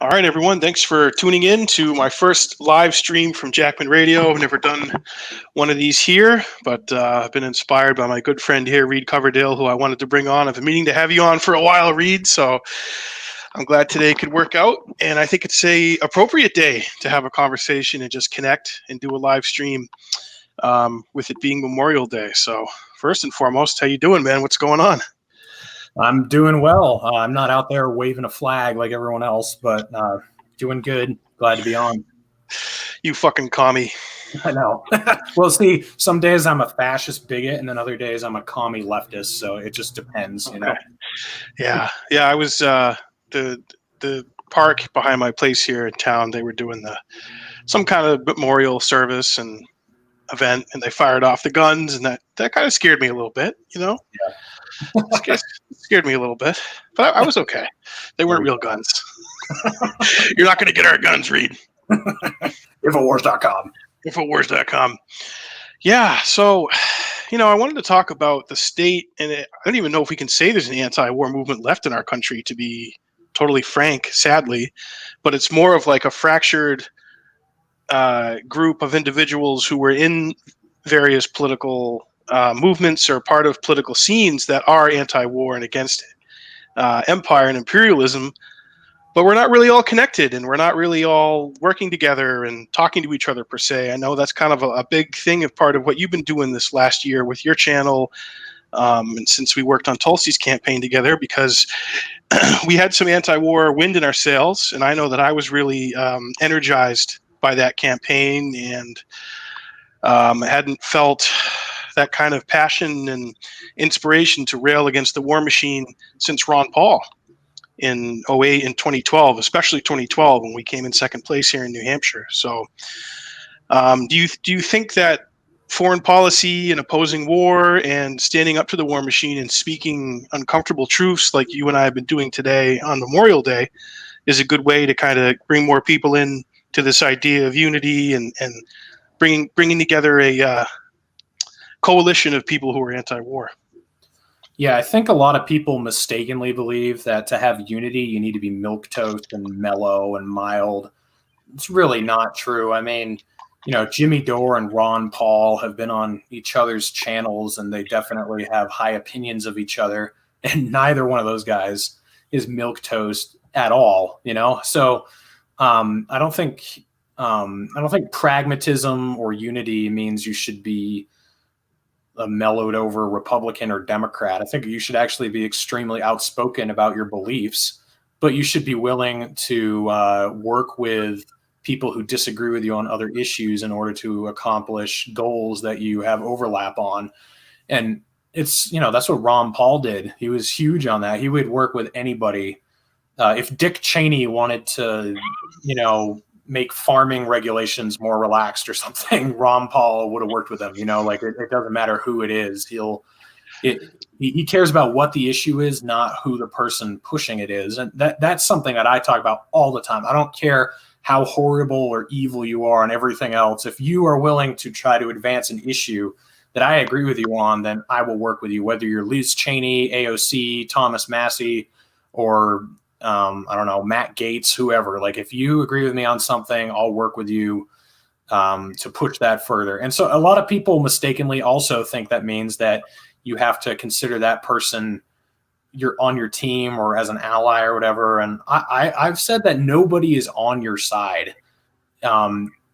All right, everyone. Thanks for tuning in to my first live stream from Jackman Radio. I've never done one of these here, but I've been inspired by my good friend here, Reed Coverdale, who I wanted to bring on. I've been meaning to have you on for a while, Reed. So I'm glad today could work out. And I think it's a appropriate day to have a conversation and just connect and do a live stream with it being Memorial Day. So first and foremost, how you doing, man? What's going on? I'm doing well. I'm not out there waving a flag like everyone else, but doing good. Glad to be on. You fucking commie. I know. Well, see, some days I'm a fascist bigot, and then other days I'm a commie leftist. So it just depends, you know. Yeah. I was the park behind my place here in town. They were doing some kind of memorial service and event, and they fired off the guns, and that kind of scared me a little bit, you know. Yeah. Scared me a little bit, but I was okay. They weren't real guns. You're not going to get our guns, Reed. Infowars.com. Infowars.com. Yeah, so, I wanted to talk about the state, and I don't even know if we can say there's an anti-war movement left in our country, to be totally frank, sadly, but it's more of like a fractured group of individuals who were in various political movements or part of political scenes that are anti-war and against empire and imperialism, but we're not really all connected, and we're not really all working together and talking to each other per se. I know that's kind of a big thing of part of what you've been doing this last year with your channel, and since we worked on Tulsis campaign together, because we had some anti-war wind in our sails, and I know that I was really energized by that campaign, and hadn't felt that kind of passion and inspiration to rail against the war machine since Ron Paul in 2008 and 2012, especially 2012 when we came in second place here in New Hampshire. So do you think that foreign policy and opposing war and standing up to the war machine and speaking uncomfortable truths like you and I have been doing today on Memorial Day is a good way to kind of bring more people in to this idea of unity and bringing together a coalition of people who are anti-war? Yeah, I think a lot of people mistakenly believe that to have unity, you need to be milquetoast and mellow and mild. It's really not true. I mean, Jimmy Dore and Ron Paul have been on each other's channels, and they definitely have high opinions of each other. And neither one of those guys is milquetoast at all, So I don't think pragmatism or unity means you should be a mellowed over Republican or Democrat. I think you should actually be extremely outspoken about your beliefs, but you should be willing to work with people who disagree with you on other issues in order to accomplish goals that you have overlap on. And it's, that's what Ron Paul did. He was huge on that. He would work with anybody. If Dick Cheney wanted to, make farming regulations more relaxed or something, Ron Paul would have worked with them. It doesn't matter who it is. He cares about what the issue is, not who the person pushing it is. And that's something that I talk about all the time. I don't care how horrible or evil you are and everything else. If you are willing to try to advance an issue that I agree with you on, then I will work with you, whether you're Liz Cheney, AOC, Thomas Massey, or I don't know, Matt Gaetz, whoever. Like, if you agree with me on something, I'll work with you to push that further. And so a lot of people mistakenly also think that means that you have to consider that person you're on your team or as an ally or whatever. And I've said that nobody is on your side.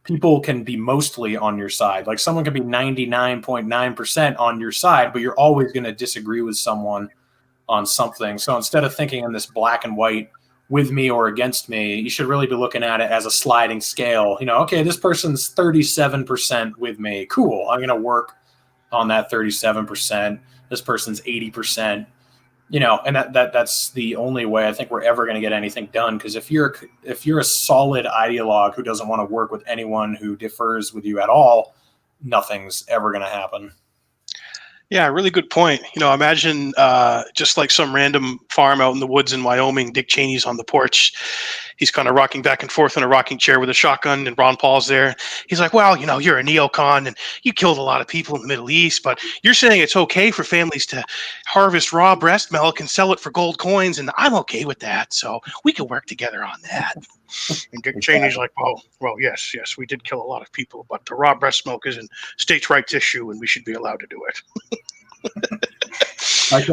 People can be mostly on your side. Like, someone can be 99.9% on your side, but you're always going to disagree with someone on something. So instead of thinking in this black and white, with me or against me, you should really be looking at it as a sliding scale. Okay, this person's 37% with me. Cool. I'm going to work on that 37%. This person's 80%. And that's the only way I think we're ever going to get anything done. Because if you're a solid ideologue who doesn't want to work with anyone who differs with you at all, nothing's ever going to happen. Yeah, really good point. Imagine just like some random farm out in the woods in Wyoming, Dick Cheney's on the porch. he's kind of rocking back and forth in a rocking chair with a shotgun, and Ron Paul's there. He's like, well, you're a neocon and you killed a lot of people in the Middle East, but you're saying it's okay for families to harvest raw breast milk and sell it for gold coins, and I'm okay with that, so we can work together on that. And Dick Cheney's like, well, yes, we did kill a lot of people, but the raw breast milk is a states' rights issue, and we should be allowed to do it.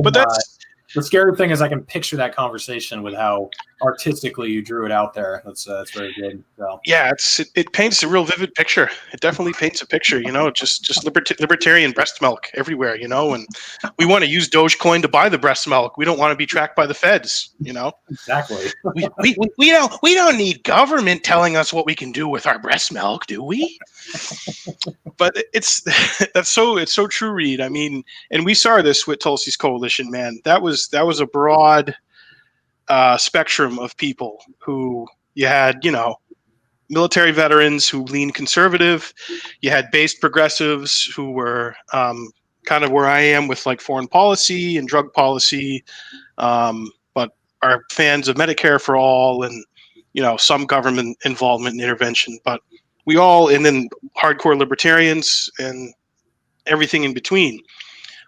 But that's the scary thing is I can picture that conversation with how artistically you drew it out there. That's very good. So. Yeah, it paints a real vivid picture. It definitely paints a picture, just libertarian breast milk everywhere, and we want to use Dogecoin to buy the breast milk. We don't want to be tracked by the feds, Exactly. we don't need government telling us what we can do with our breast milk, do we? But it's so true, Reed. I mean, and we saw this with Tulsis Coalition, man. That was a broad spectrum of people who you had, military veterans who leaned conservative. You had based progressives who were kind of where I am with like foreign policy and drug policy, but are fans of Medicare for all and, some government involvement and intervention. But we all, and then hardcore libertarians and everything in between.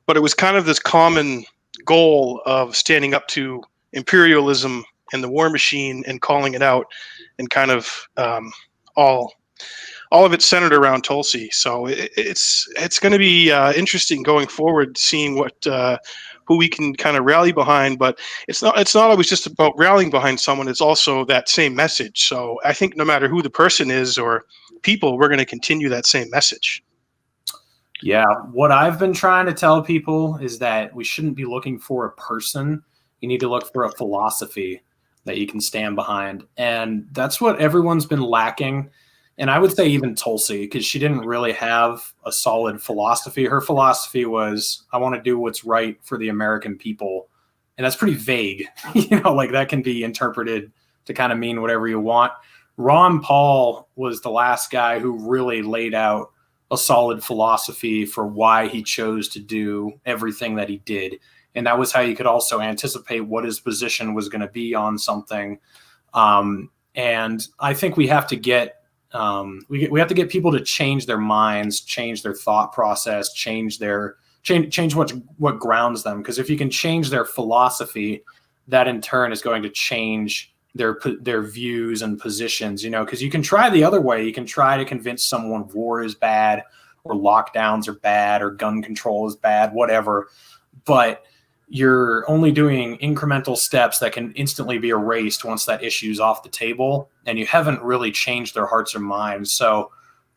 But it was kind of this common goal of standing up to imperialism and the war machine and calling it out, and kind of all of it centered around Tulsi. So it's going to be interesting going forward, seeing who we can kind of rally behind. But it's not always just about rallying behind someone. It's also that same message. So I think no matter who the person is or people, we're going to continue that same message. Yeah, what I've been trying to tell people is that we shouldn't be looking for a person. You need to look for a philosophy that you can stand behind. And that's what everyone's been lacking. And I would say even Tulsi, because she didn't really have a solid philosophy. Her philosophy was, I want to do what's right for the American people. And that's pretty vague. Like that can be interpreted to kind of mean whatever you want. Ron Paul was the last guy who really laid out a solid philosophy for why he chose to do everything that he did. And that was how you could also anticipate what his position was going to be on something. And I think we have to get we have to get people to change their minds, change their thought process, change what grounds them. Because if you can change their philosophy, that in turn is going to change their views and positions, because you can try the other way. You can try to convince someone war is bad or lockdowns are bad or gun control is bad, whatever. But you're only doing incremental steps that can instantly be erased once that issue's off the table, and you haven't really changed their hearts or minds. So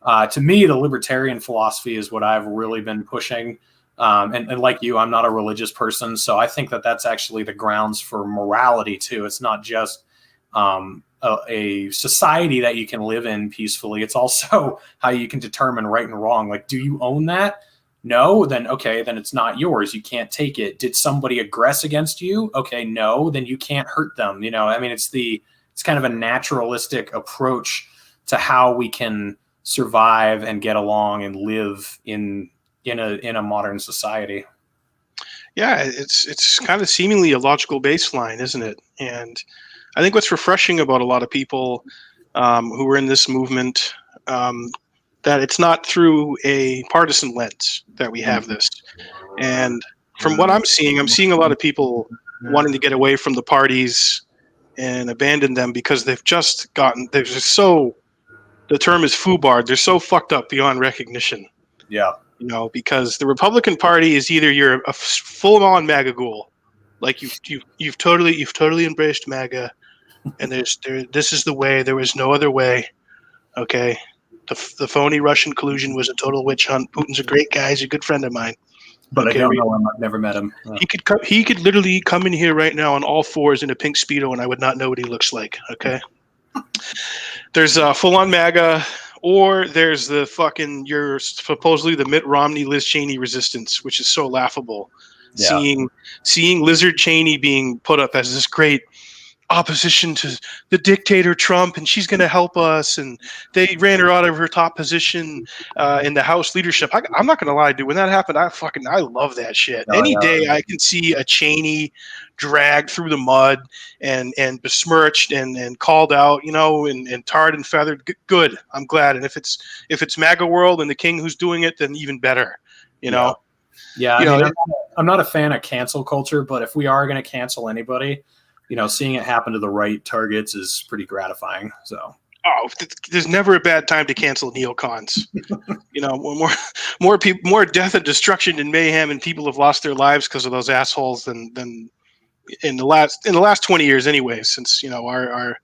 to me, the libertarian philosophy is what I've really been pushing. And like you, I'm not a religious person, so I think that that's actually the grounds for morality too. It's not just a society that you can live in peacefully. It's also how you can determine right and wrong. Like, do you own that? No, then okay, then it's not yours. You can't take it. Did somebody aggress against you? Okay, no, then you can't hurt them. It's kind of a naturalistic approach to how we can survive and get along and live in a modern society. Yeah, it's kind of seemingly a logical baseline, isn't it? And I think what's refreshing about a lot of people who are in this movement, that it's not through a partisan lens that we have this. And from what I'm seeing a lot of people wanting to get away from the parties and abandon them because they're just so, the term is foobarred. They're so fucked up beyond recognition. Yeah. Because the Republican Party is either you're a full-on MAGA ghoul, like you've totally embraced MAGA, and this is the way. There was no other way. Okay, the phony Russian collusion was a total witch hunt. Putin's a great guy. He's a good friend of mine. But okay, I don't know him. I've never met him. He could literally come in here right now on all fours in a pink Speedo, and I would not know what he looks like. Okay, there's full-on MAGA. Or there's the you're supposedly the Mitt Romney, Liz Cheney resistance, which is so laughable. Yeah. Seeing Lizard Cheney being put up as this great opposition to the dictator Trump, and she's going to help us. And they ran her out of her top position in the House leadership. I'm not going to lie, dude. When that happened, I love that shit. Oh, Any yeah. day I can see a Cheney dragged through the mud and besmirched and called out, and tarred and feathered. Good. I'm glad. And if it's MAGA world and the king who's doing it, then even better. Yeah. I mean, I'm not a fan of cancel culture, but if we are going to cancel anybody, seeing it happen to the right targets is pretty gratifying. So, there's never a bad time to cancel neocons. More people, more death and destruction and mayhem, and people have lost their lives because of those assholes than in the last 20 years, anyway. Since our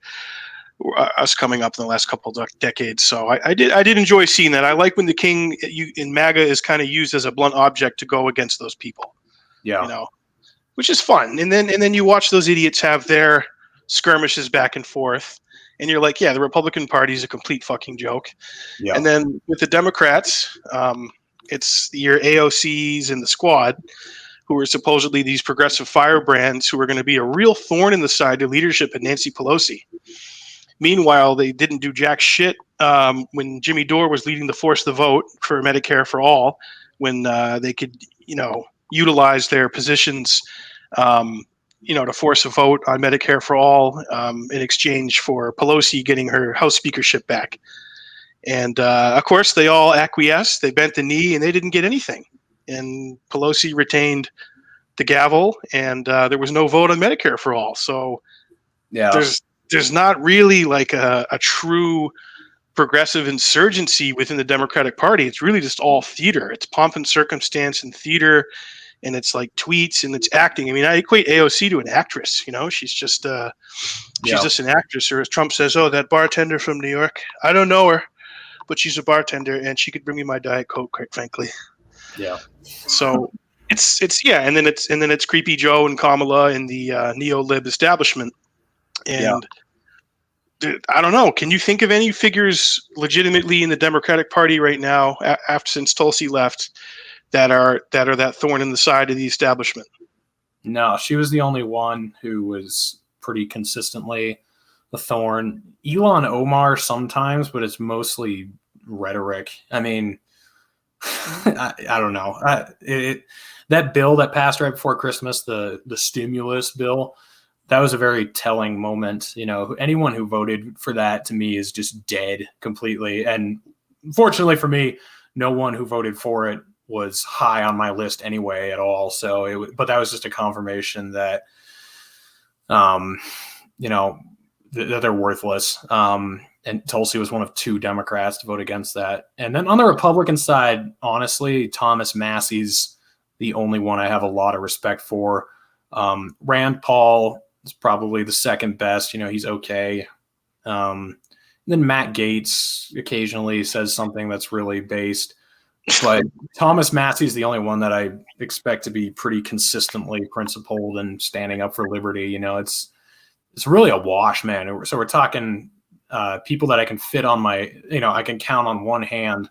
us coming up in the last couple of decades. So I did enjoy seeing that. I like when the king in MAGA is kind of used as a blunt object to go against those people. Yeah. Which is fun. And then you watch those idiots have their skirmishes back and forth, and you're like, yeah, the Republican Party is a complete fucking joke. Yeah. And then with the Democrats, it's your AOCs and the Squad, who are supposedly these progressive firebrands who are going to be a real thorn in the side to leadership of Nancy Pelosi. Meanwhile, they didn't do jack shit when Jimmy Dore was leading the Force the Vote for Medicare for All, when they could, utilize their positions, to force a vote on Medicare for All in exchange for Pelosi getting her House speakership back. And, of course, they all acquiesced. They bent the knee, and they didn't get anything. And Pelosi retained the gavel, and there was no vote on Medicare for All. So there's not really like a true progressive insurgency within the Democratic Party. It's really just all theater. It's pomp and circumstance and theater, and it's like tweets and it's acting. I mean, I equate AOC to an actress. She's just just an actress. Or as Trump says, "Oh, that bartender from New York. I don't know her, but she's a bartender, and she could bring me my Diet Coke, quite frankly." Yeah. So it's and then it's Creepy Joe and Kamala and the neo-lib establishment. And I don't know. Can you think of any figures legitimately in the Democratic Party right now, since Tulsi left, that are that thorn in the side of the establishment? No, she was the only one who was pretty consistently a thorn. Ilhan Omar sometimes, but it's mostly rhetoric. I mean, I don't know. That bill that passed right before Christmas, the stimulus bill, that was a very telling moment. Anyone who voted for that to me is just dead completely. And fortunately for me, no one who voted for it was high on my list anyway at all. So, but that was just a confirmation that, that they're worthless. And Tulsi was one of two Democrats to vote against that. And then on the Republican side, honestly, Thomas Massey's the only one I have a lot of respect for. Rand Paul is probably the second best. He's okay. Then Matt Gaetz occasionally says something that's really based. But Thomas Massey's the only one that I expect to be pretty consistently principled and standing up for liberty. It's really a wash, man. So we're talking people that I can fit on my, I can count on one hand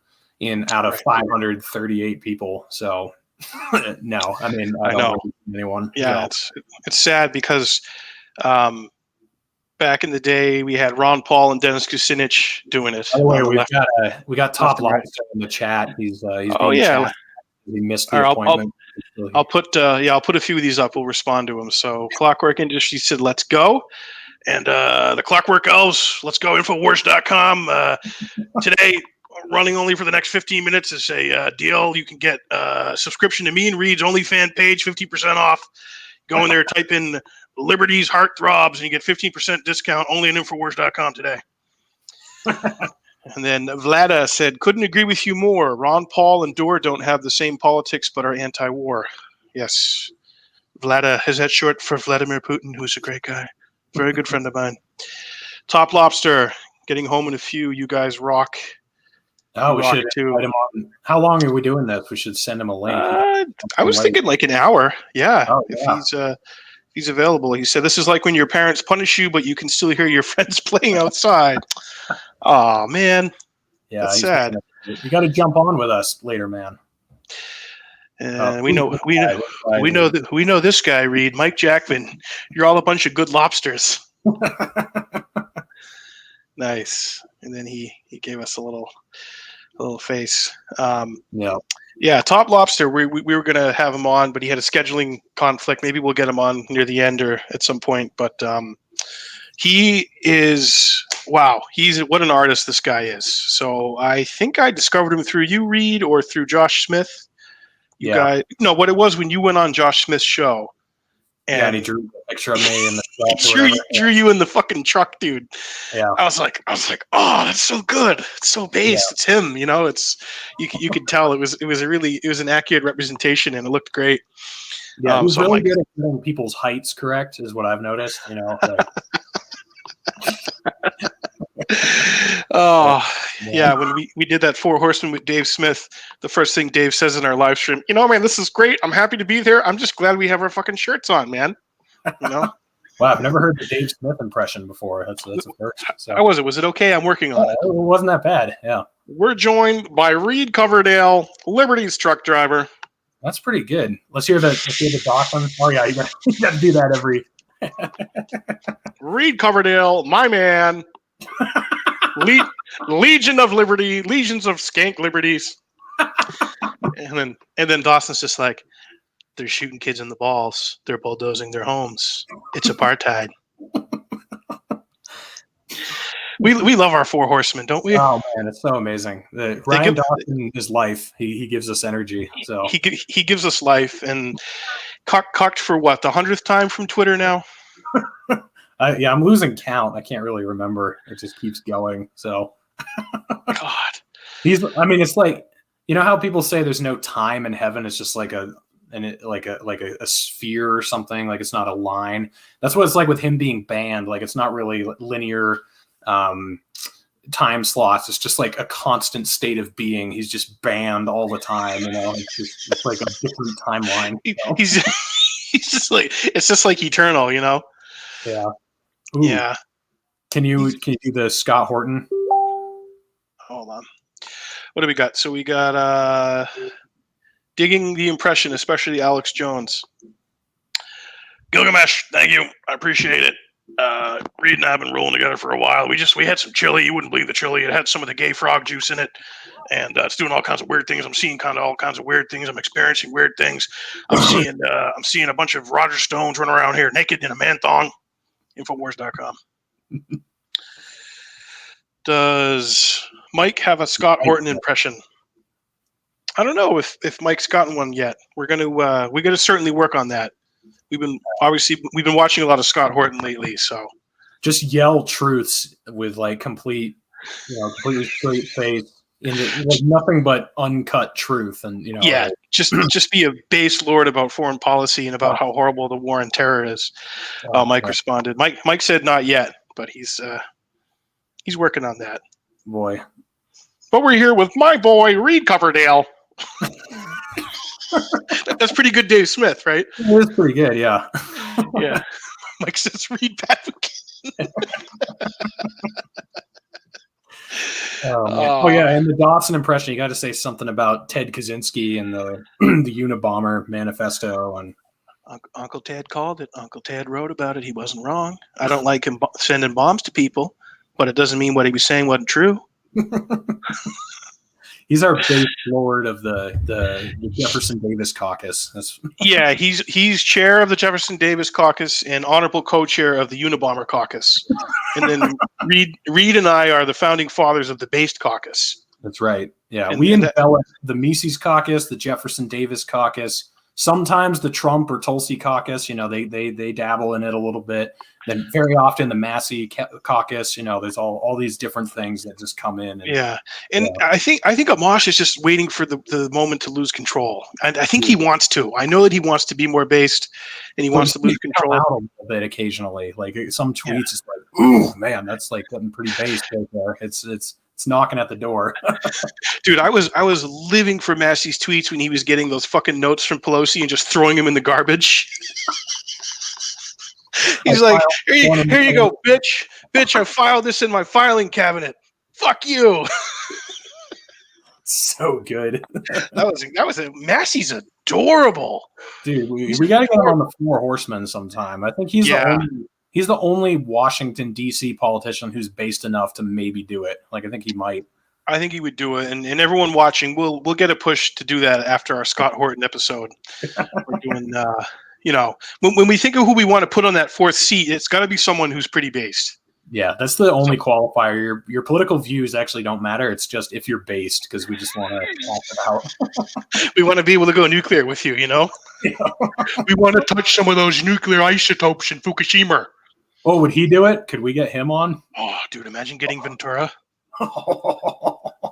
out of 538 people. So no, I mean, I don't know anyone. Yeah, it's sad because back in the day we had Ron Paul and Dennis Kucinich doing it. By the way, we got Toplobsta in the chat. He's yeah. He missed the appointment. I'll put a few of these up. We'll respond to them. So Clockwork Industry said, "Let's go." And the Clockwork Elves, let's go, Infowars.com. Today, running only for the next 15 minutes, is a deal. You can get a subscription to me and Reed's OnlyFans page, 50% off. Go in there, type in Liberty's Heartthrobs, and you get 15% discount only on Infowars.com today. And then Vlada said, couldn't agree with you more. Ron Paul and Dore don't have the same politics but are anti-war. Yes. Vlada, is that short for Vladimir Putin, who's a great guy? Very good friend of mine. Toplobsta, getting home in a few. You guys rock. Oh, we should invite him on. How long are we doing this? We should send him a link. I was thinking like an hour. Yeah. If he's available. He said, this is like when your parents punish you, but you can still hear your friends playing outside. Oh, man. Yeah. That's sad. You got to jump on with us later, man. We know this guy, Reed, Mike Jackman. You're all a bunch of good lobsters. Nice. And then he gave us a little face. Yeah. Yeah, Toplobsta. We were gonna have him on, but he had a scheduling conflict. Maybe we'll get him on near the end or at some point. But he is He's what an artist this guy is. So I think I discovered him through you, Reed, or through Josh Smith. You guys, no, what it was when you went on Josh Smith's show. And he drew a picture of me in the drew you in the fucking truck, dude. Yeah. I was like, oh, that's so good. It's so based. Yeah. It's him, It's you could tell it was an accurate representation, and it looked great. Yeah, he's really good at getting people's heights correct, is what I've noticed. Yeah. When we did that Four Horsemen with Dave Smith, the first thing Dave says in our live stream, man, this is great. I'm happy to be there. I'm just glad we have our fucking shirts on, man. Wow, I've never heard the Dave Smith impression before. That's a first. So. How was it? Was it okay? I'm working on it. It wasn't that bad. Yeah. We're joined by Reed Coverdale, Liberty's truck driver. That's pretty good. Let's hear the Dawson. Oh yeah, you got to do that every. Reed Coverdale, my man. Legion of Liberty, legions of skank liberties. and then Dawson's just like, they're shooting kids in the balls. They're bulldozing their homes. It's apartheid. We love our Four Horsemen, don't we? Oh man, it's so amazing. Ryan Dawson is life. He gives us energy. So he gives us life, and cocked for what, the 100th time from Twitter now? I'm losing count. I can't really remember. It just keeps going. So God, it's like, how people say there's no time in heaven. It's just like a sphere or something. Like it's not a line. That's what it's like with him being banned. Like it's not really linear time slots. It's just like a constant state of being. He's just banned all the time. It's like a different timeline. He's just like, it's just like eternal. Yeah. Ooh. Yeah. Can you do the Scott Horton? Hold on. What do we got? So we got digging the impression, especially Alex Jones. Gilgamesh, thank you. I appreciate it. Reed and I have been rolling together for a while. We had some chili. You wouldn't believe the chili. It had some of the gay frog juice in it, and it's doing all kinds of weird things. I'm seeing kind of all kinds of weird things. I'm experiencing weird things. I'm seeing a bunch of Roger Stones running around here naked in a man thong. Infowars.com. Does Mike have a Scott Horton impression? I don't know if Mike's gotten one yet. We're gonna certainly work on that. We've been watching a lot of Scott Horton lately, so just yell truths with like completely straight face, like nothing but uncut truth, and just be a base lord about foreign policy and about how horrible the war on terror is. Mike responded. Mike said not yet, but he's working on that. Boy, but we're here with my boy Reed Coverdale. That's pretty good, Dave Smith, right? It is pretty good, yeah. Yeah. Mike says Reed Patrick. Oh yeah, and the Dawson impression, you got to say something about Ted Kaczynski and the Unabomber manifesto. And Uncle Ted called it. Uncle Ted wrote about it. He wasn't wrong. I don't like him sending bombs to people, but it doesn't mean what he was saying wasn't true. He's our base lord of the Jefferson Davis caucus. Yeah, he's chair of the Jefferson Davis caucus and honorable co-chair of the Unabomber caucus. And then Reed and I are the founding fathers of the based caucus. That's right. Yeah, we envelop the Mises caucus, the Jefferson Davis caucus, sometimes the Trump or Tulsi caucus. They dabble in it a little bit. Then very often the Massey caucus, there's all these different things that just come in. I think Amash is just waiting for the moment to lose control. And I think he wants to. I know that he wants to be more based, and he wants to lose control out a little bit occasionally. Like some tweets, it's like, ooh, man, that's like getting pretty based right there. It's knocking at the door. Dude, I was living for Massey's tweets when he was getting those fucking notes from Pelosi and just throwing them in the garbage. He's like, here you go, bitch. I filed this in my filing cabinet. Fuck you. So good. That was Massey's adorable. Dude, we got to get him on the Four Horsemen sometime. I think he's He's the only Washington, D.C. politician who's based enough to maybe do it. Like, I think he might. I think he would do it, and everyone watching, we'll get a push to do that after our Scott Horton episode. We're doing, when we think of who we want to put on that fourth seat, it's got to be someone who's pretty based. Yeah, that's the only qualifier. Your political views actually don't matter. It's just if you're based, because we just want to talk it out. We want to be able to go nuclear with you, Yeah. We want to touch some of those nuclear isotopes in Fukushima. Oh, would he do it? Could we get him on? Oh, dude, imagine getting Ventura.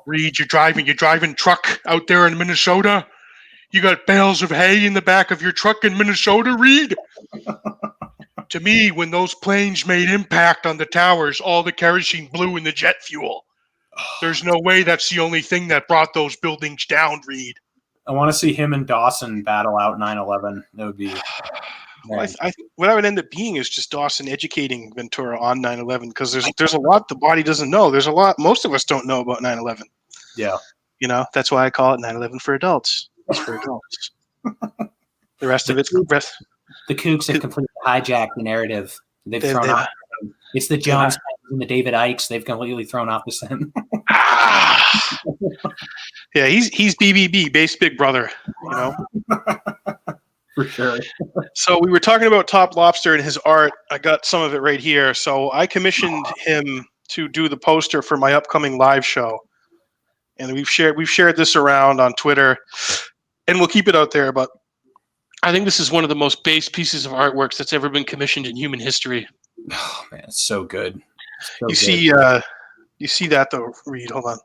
Reed, you're driving truck out there in Minnesota. You got bales of hay in the back of your truck in Minnesota, Reed. To me, when those planes made impact on the towers, all the kerosene blew in the jet fuel. There's no way that's the only thing that brought those buildings down, Reed. I want to see him and Dawson battle out 9/11. That would be. Well, I think what I would end up being is just Dawson educating Ventura on 9/11, because there's a lot the body doesn't know. There's a lot most of us don't know about 9/11. Yeah. That's why I call it 9/11 for adults. It's for adults. The rest of it's the kooks have completely hijacked the narrative. They've thrown off. It's the Johns and the David Ikes. They've completely thrown off the scent. Yeah, he's BBB, base Big Brother. For sure. So we were talking about Toplobsta and his art. I got some of it right here. So I commissioned him to do the poster for my upcoming live show, and we've shared this around on Twitter, and we'll keep it out there. But I think this is one of the most base pieces of artworks that's ever been commissioned in human history. Oh man, it's so good. You see that though, Reed? Hold on,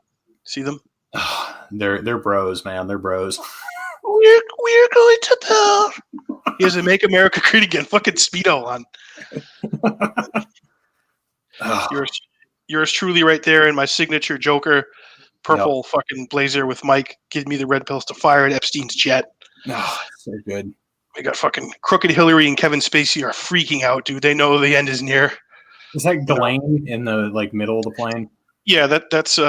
see them? They're bros, man. They're bros. We're going to build. He has a "Make America Great Again" fucking Speedo on. Yours truly right there in my signature Joker purple fucking blazer with Mike give me the red pills to fire at Epstein's jet. Oh, so good. We got fucking Crooked Hillary and Kevin Spacey are freaking out, dude. They know the end is near. Is that Ghislaine in the middle of the plane? Yeah, that's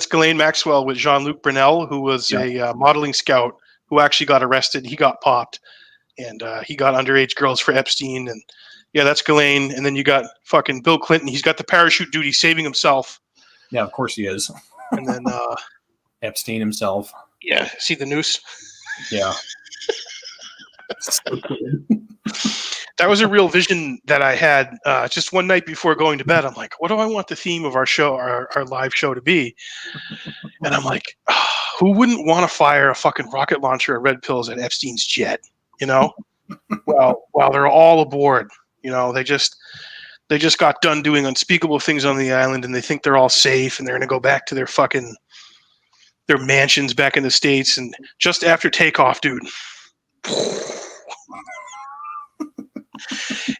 Ghislaine Maxwell with Jean-Luc Brunel, who was a modeling scout who actually got arrested. He got popped, and he got underage girls for Epstein. And yeah, that's Ghislaine. And then you got fucking Bill Clinton. He's got the parachute duty, saving himself. Yeah, of course he is. And then Epstein himself. Yeah, see the noose? Yeah. So good. That was a real vision that I had just one night before going to bed. I'm like, what do I want the theme of our show, our live show to be? And I'm like, who wouldn't want to fire a fucking rocket launcher of red pills at Epstein's jet? Well, while they're all aboard, they just got done doing unspeakable things on the island, and they think they're all safe, and they're going to go back to their mansions back in the States. And just after takeoff, dude.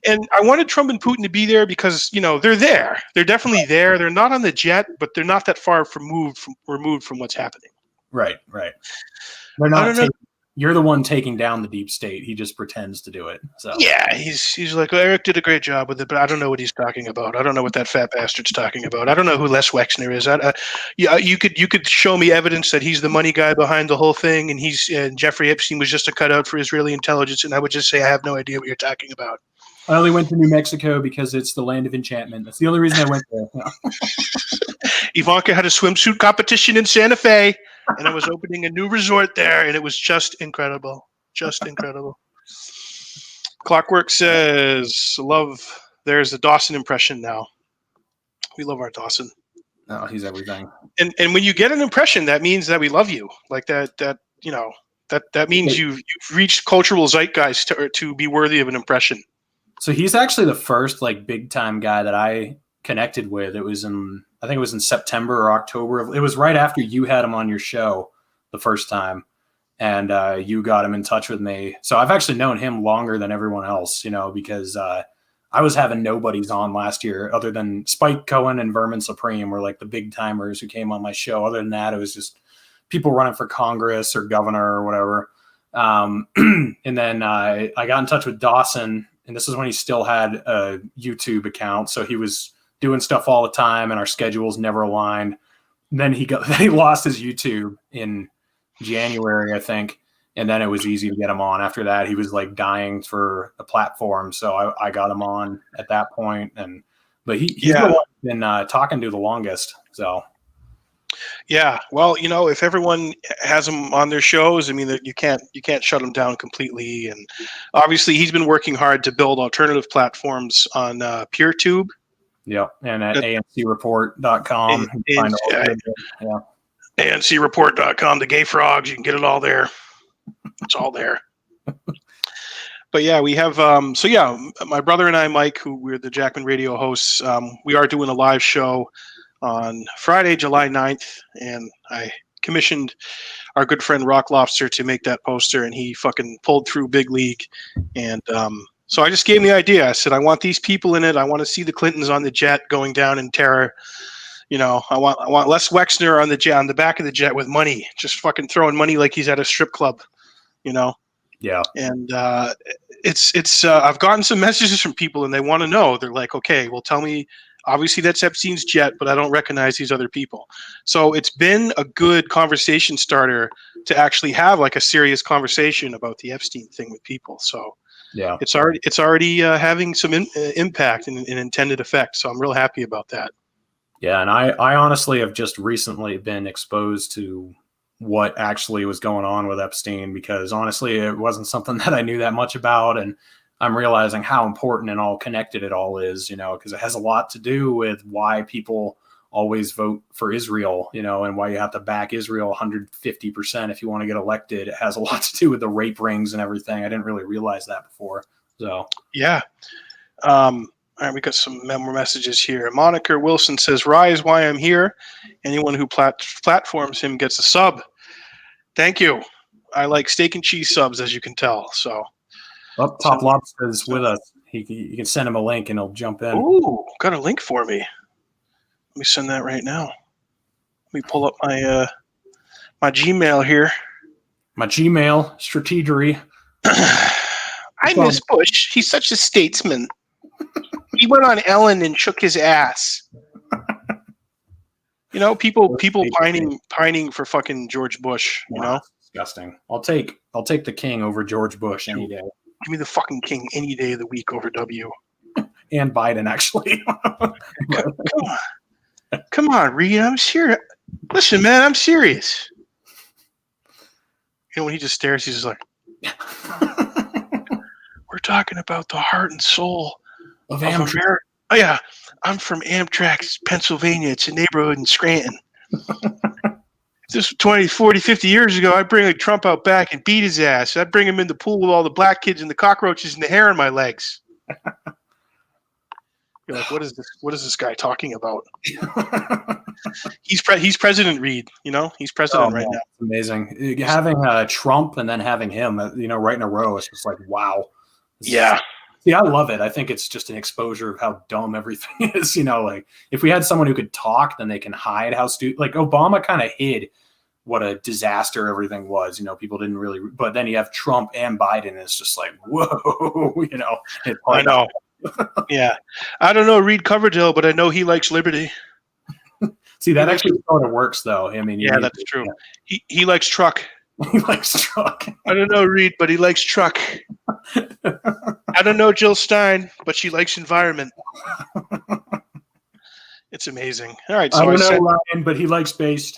And I wanted Trump and Putin to be there because, they're there. They're definitely there. They're not on the jet, but they're not that far removed from what's happening. Right. They're not. You're the one taking down the deep state. He just pretends to do it. So yeah, he's like, Eric did a great job with it, but I don't know what he's talking about. I don't know what that fat bastard's talking about. I don't know who Les Wexner is. You could show me evidence that he's the money guy behind the whole thing, and Jeffrey Epstein was just a cutout for Israeli intelligence, and I would just say I have no idea what you're talking about. I only went to New Mexico because it's the land of enchantment. That's the only reason I went there. Ivanka had a swimsuit competition in Santa Fe, and I was opening a new resort there, and it was just incredible. Just incredible. Clockwork says, there's a Dawson impression now. We love our Dawson. No, he's everything. And when you get an impression, that means that we love you. Like that means you've reached cultural zeitgeist to be worthy of an impression. So he's actually the first big time guy that I connected with. I think it was in September or October. It was right after you had him on your show the first time, and you got him in touch with me. So I've actually known him longer than everyone else, because I was having nobodies on last year other than Spike Cohen and Vermin Supreme were the big timers who came on my show. Other than that, it was just people running for Congress or governor or whatever. And then I got in touch with Dawson. And this is when he still had a YouTube account. So he was doing stuff all the time and our schedules never aligned. And then he lost his YouTube in January, I think. And then it was easy to get him on. After that, he was like dying for a platform. So I got him on at that point. But he's the one who's been talking to the longest. So. Yeah, well, if everyone has him on their shows, I mean, you can't shut him down completely. And obviously, he's been working hard to build alternative platforms on PeerTube. Yeah, and at ancreport.com. ancreport.com, the Gay Frogs, you can get it all there. It's all there. But yeah, we have my brother and I, Mike, who we're the Jackman radio hosts, we are doing a live show on Friday, July 9th, and I commissioned our good friend Rock Lobster to make that poster, and he fucking pulled through big league. And so I just gave him the idea. I said, I want these people in it. I want to see the Clintons on the jet going down in terror. I want Les Wexner on the back of the jet with money, just fucking throwing money like he's at a strip club, Yeah. And it's I've gotten some messages from people, and they want to know. They're like, okay, well, tell me. Obviously, that's Epstein's jet, but I don't recognize these other people. So it's been a good conversation starter to actually have like a serious conversation about the Epstein thing with people. So yeah, it's already having some impact and intended effect. So I'm real happy about that. Yeah, and I honestly have just recently been exposed to what actually was going on with Epstein, because honestly, it wasn't something that I knew that much about, and I'm realizing how important and all connected it all is, because it has a lot to do with why people always vote for Israel, and why you have to back Israel 150% if you want to get elected. It has a lot to do with the rape rings and everything. I didn't really realize that before. So yeah. All right, we got some more messages here. Monica Wilson says, "Rye is why I'm here. Anyone who platforms him gets a sub." Thank you. I like steak and cheese subs, as you can tell. So. Toplobsta is with us. You can send him a link and he'll jump in. Ooh, got a link for me. Let me send that right now. Let me pull up my my Gmail here. My Gmail strategery. I miss Bush. He's such a statesman. He went on Ellen and shook his ass. People pining for fucking George Bush. Disgusting. I'll take the king over George Bush any day. Give me the fucking king any day of the week over W. And Biden, actually. Come on, Reed. I'm serious. Listen, man, I'm serious. When he just stares, he's just like, we're talking about the heart and soul of America. Oh, yeah. I'm from Amtrak, Pennsylvania. It's a neighborhood in Scranton. This was 20, 40, 50 years ago, I'd bring Trump out back and beat his ass. I'd bring him in the pool with all the black kids and the cockroaches and the hair on my legs. You're like, what is this? What is this guy talking about? He's President Reed. He's president right now. Amazing. Having Trump and then having him, right in a row. It's just like, wow. Yeah. I love it. I think it's just an exposure of how dumb everything is. Like if we had someone who could talk, then they can hide how stupid. Like Obama kind of hid what a disaster everything was. People didn't really. But then you have Trump and Biden. And it's just like, whoa. I know. Yeah, I don't know Reed Coverdale, but I know he likes liberty. See, that actually sort of works, though. I mean, yeah, that's true. He likes truck. He likes truck. I don't know Reed, but he likes truck. I don't know Jill Stein, but she likes environment. It's amazing. All right, so I don't know Ryan, but he likes based.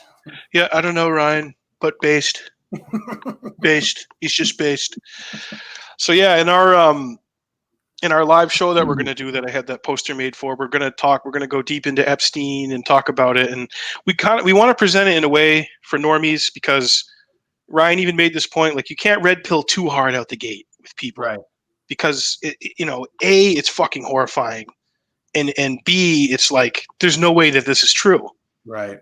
Yeah, I don't know Ryan, but based. Based. He's just based. So yeah, in our live show that we're going to do, that I had that poster made for, we're going to go deep into Epstein and talk about it. And we want to present it in a way for normies, because Ryan even made this point, like, you can't red pill too hard out the gate with people, right? Because A, it's fucking horrifying. And B, it's like, there's no way that this is true. Right.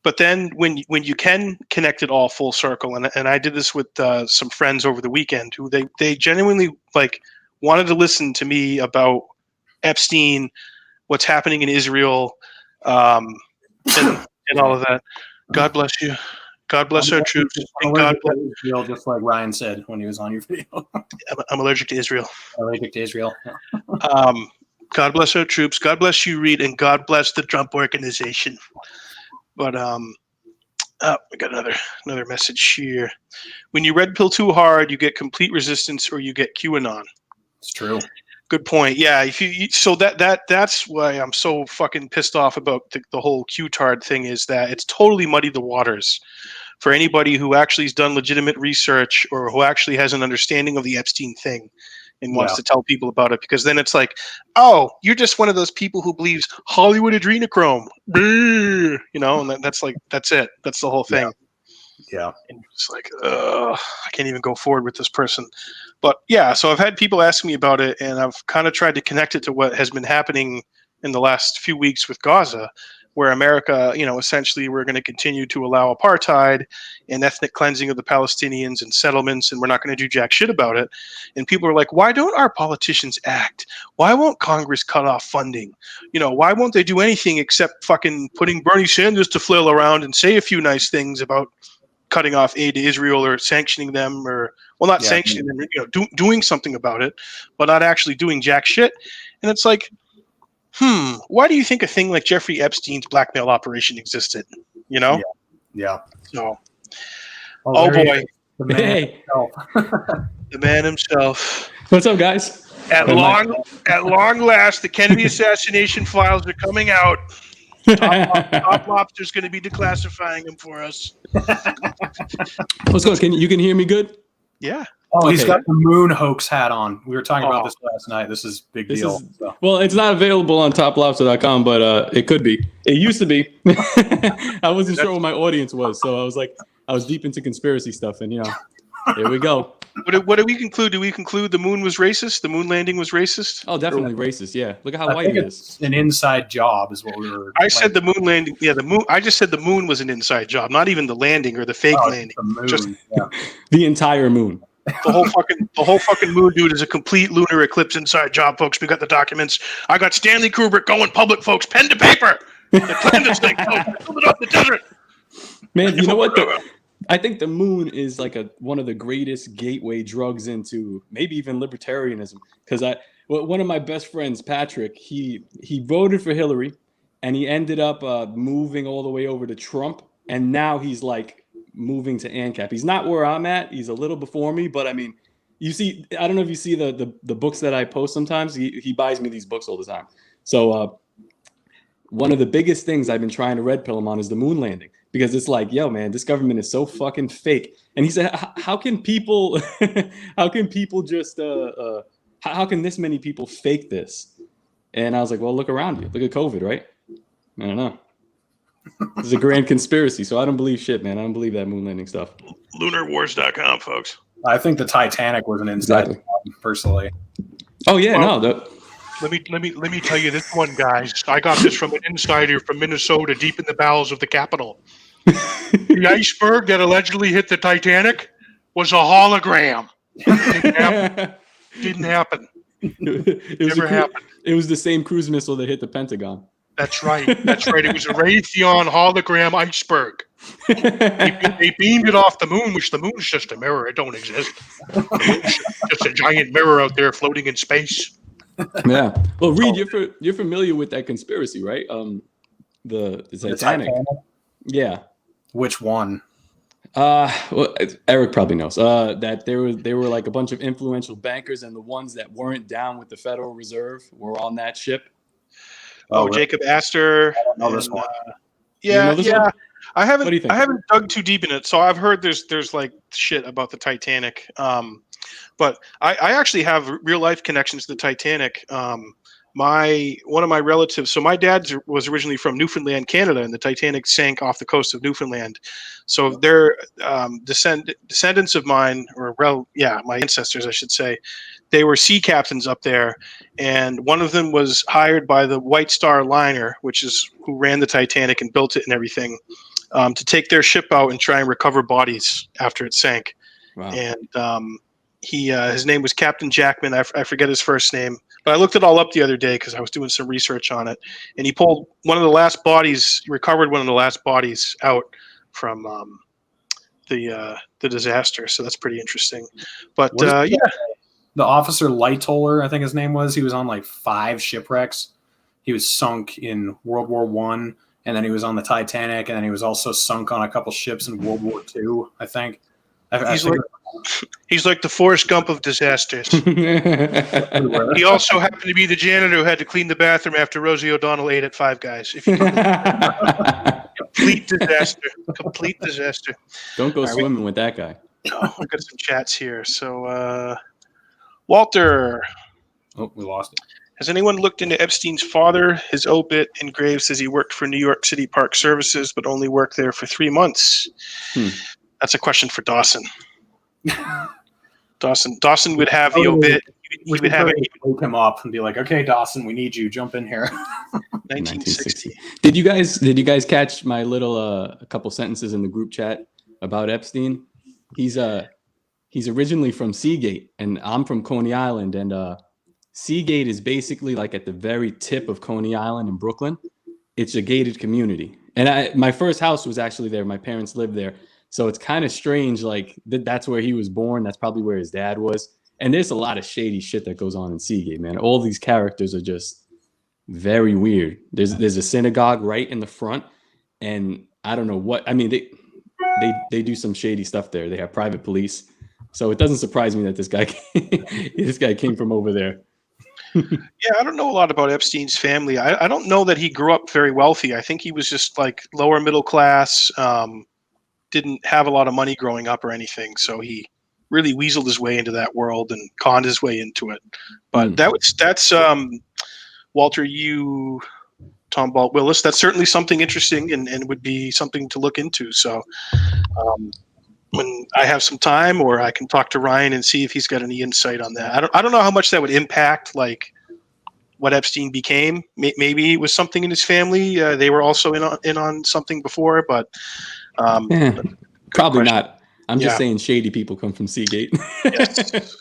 But then when you can connect it all full circle, and I did this with some friends over the weekend who they genuinely like wanted to listen to me about Epstein, what's happening in Israel, and all of that. God bless you. God bless our troops. And God bless Israel, just like Ryan said when he was on your video. I'm allergic to Israel. Allergic to Israel. God bless our troops. God bless you, Reed, and God bless the Trump organization. But I got another message here. When you red pill too hard, you get complete resistance, or you get QAnon. It's true. Good point. Yeah, if so that's why I'm so fucking pissed off about the whole Q-tard thing, is that it's totally muddied the waters for anybody who actually has done legitimate research or who actually has an understanding of the Epstein thing and wants to tell people about it. Because then it's like, oh, you're just one of those people who believes Hollywood adrenochrome, and that's it. That's the whole thing. Yeah. And it's like, I can't even go forward with this person. But yeah, so I've had people ask me about it, and I've kind of tried to connect it to what has been happening in the last few weeks with Gaza, where America, essentially we're going to continue to allow apartheid and ethnic cleansing of the Palestinians and settlements, and we're not going to do jack shit about it. And people are like, why don't our politicians act? Why won't Congress cut off funding? Why won't they do anything except fucking putting Bernie Sanders to flail around and say a few nice things about cutting off aid to Israel or sanctioning them, or not sanctioning them, doing something about it, but not actually doing jack shit. And it's like, why do you think a thing like Jeffrey Epstein's blackmail operation existed? Yeah. So, oh boy, the man himself. The man himself. What's up, guys? At long last, the Kennedy assassination files are coming out. Toplobsta's going to be declassifying them for us. What's going on? You can hear me good? Yeah. Oh, okay. He's got the moon hoax hat on. We were talking about this last night. This is big deal. Well, it's not available on toplobsta.com, but it could be. It used to be. I wasn't sure what my audience was, so I was deep into conspiracy stuff, and here we go. What do we conclude? Do we conclude the moon was racist? The moon landing was racist? Oh, definitely racist. Yeah, look at how white it is. An inside job is what we were. I said the moon landing. Yeah, the moon. I just said the moon was an inside job, not even the landing or the fake landing. The moon, just the entire moon. The whole fucking moon, dude, is a complete lunar eclipse inside job, folks. We got the documents. I got Stanley Kubrick going public, folks. Pen to paper. They planned this thing. Build it up in the desert. Man, you know what? I think the moon is like one of the greatest gateway drugs into maybe even libertarianism. Because one of my best friends, Patrick, he voted for Hillary, and he ended up moving all the way over to Trump, and now he's like moving to ANCAP. He's not where I'm at. He's a little before me, but I mean, you see, I don't know if you see the books that I post sometimes. He buys me these books all the time. So one of the biggest things I've been trying to red pill him on is the moon landing. Because it's like, yo, man, this government is so fucking fake. And he said, how can people just, how can this many people fake this? And I was like, well, look around you. Look at COVID, right? I don't know. This is a grand conspiracy. So I don't believe shit, man. I don't believe that moon landing stuff. LunarWars.com, folks. I think the Titanic was an inside job, personally. Oh, yeah, Let me tell you this one, guys. I got this from an insider from Minnesota, deep in the bowels of the Capitol. The iceberg that allegedly hit the Titanic was a hologram. Didn't happen. Never happened. It was the same cruise missile that hit the Pentagon. That's right. It was a Raytheon hologram iceberg. They beamed it off the moon, which the moon's just a mirror. It don't exist. Just a giant mirror out there floating in space. Yeah. Well, Reed, you're familiar with that conspiracy, right? The Titanic. Yeah. Which one? Well, Eric probably knows. That there were like a bunch of influential bankers, and the ones that weren't down with the Federal Reserve were on that ship. Oh, Jacob Astor. I don't know this one. Yeah. One? I haven't dug too deep in it, so I've heard there's like shit about the Titanic. But I actually have real life connections to the Titanic. One of my relatives, so my dad was originally from Newfoundland, Canada, and the Titanic sank off the coast of Newfoundland. So they're descendants of mine, my ancestors, I should say, they were sea captains up there, and one of them was hired by the White Star Liner, which is who ran the Titanic and built it and everything, to take their ship out and try and recover bodies after it sank. Wow. And his name was Captain Jackman. I forget his first name, but I looked it all up the other day because I was doing some research on it. And he pulled recovered one of the last bodies out from the disaster. So that's pretty interesting. But the officer Lightoller, I think his name was. He was on like 5 shipwrecks. He was sunk in World War I, and then he was on the Titanic, and then he was also sunk on a couple ships in World War II, I think. He's like the Forrest Gump of disasters. He also happened to be the janitor who had to clean the bathroom after Rosie O'Donnell ate at Five Guys. If you complete disaster. Complete disaster. Don't go swimming with that guy. Oh, we got some chats here. So, Walter. Oh, we lost it. Has anyone looked into Epstein's father? His obit engraved says he worked for New York City Park Services, but only worked there for 3 months. That's a question for Dawson. Dawson would have the obit. He would have it. Wake him up and be like, "Okay, Dawson, we need you. Jump in here." 1960. Did you guys catch my little a couple sentences in the group chat about Epstein? He's originally from Seagate, and I'm from Coney Island, and Seagate is basically like at the very tip of Coney Island in Brooklyn. It's a gated community, and my first house was actually there. My parents lived there. So it's kind of strange, like that's where he was born. That's probably where his dad was. And there's a lot of shady shit that goes on in Seagate, man. All these characters are just very weird. There's a synagogue right in the front, and I don't know what. I mean, they do some shady stuff there. They have private police, so it doesn't surprise me that this guy came from over there. Yeah, I don't know a lot about Epstein's family. I don't know that he grew up very wealthy. I think he was just like lower middle class. Didn't have a lot of money growing up or anything, so he really weaseled his way into that world and conned his way into it. But that's Walter, Tom Balt Willis. That's certainly something interesting and would be something to look into. So when I have some time, or I can talk to Ryan and see if he's got any insight on that. I don't know how much that would impact like what Epstein became. Maybe it was something in his family. They were also in on something before, but. Probably not. I'm just saying shady people come from Seagate. Yes.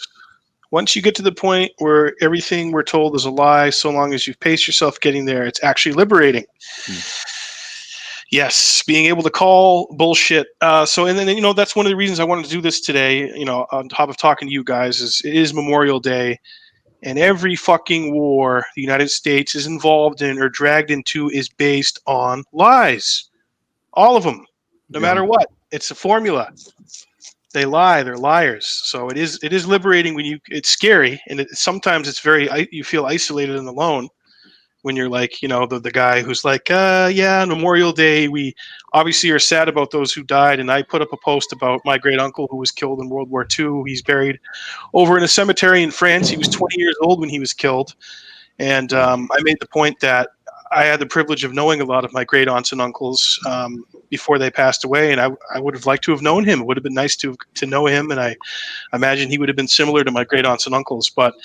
Once you get to the point where everything we're told is a lie, so long as you've paced yourself getting there, it's actually liberating. Yes, being able to call bullshit. So, and then, that's one of the reasons I wanted to do this today, on top of talking to you guys, it is Memorial Day. And every fucking war the United States is involved in or dragged into is based on lies. All of them. No matter what, it's a formula. They lie. They're liars. So it is liberating when it's scary. And sometimes it's you feel isolated and alone when you're like, the guy who's like, on Memorial Day, we obviously are sad about those who died. And I put up a post about my great uncle who was killed in World War II. He's buried over in a cemetery in France. He was 20 years old when he was killed. And I made the point that I had the privilege of knowing a lot of my great aunts and uncles before they passed away, and I would have liked to have known him. It would have been nice to know him, and I imagine he would have been similar to my great aunts and uncles. But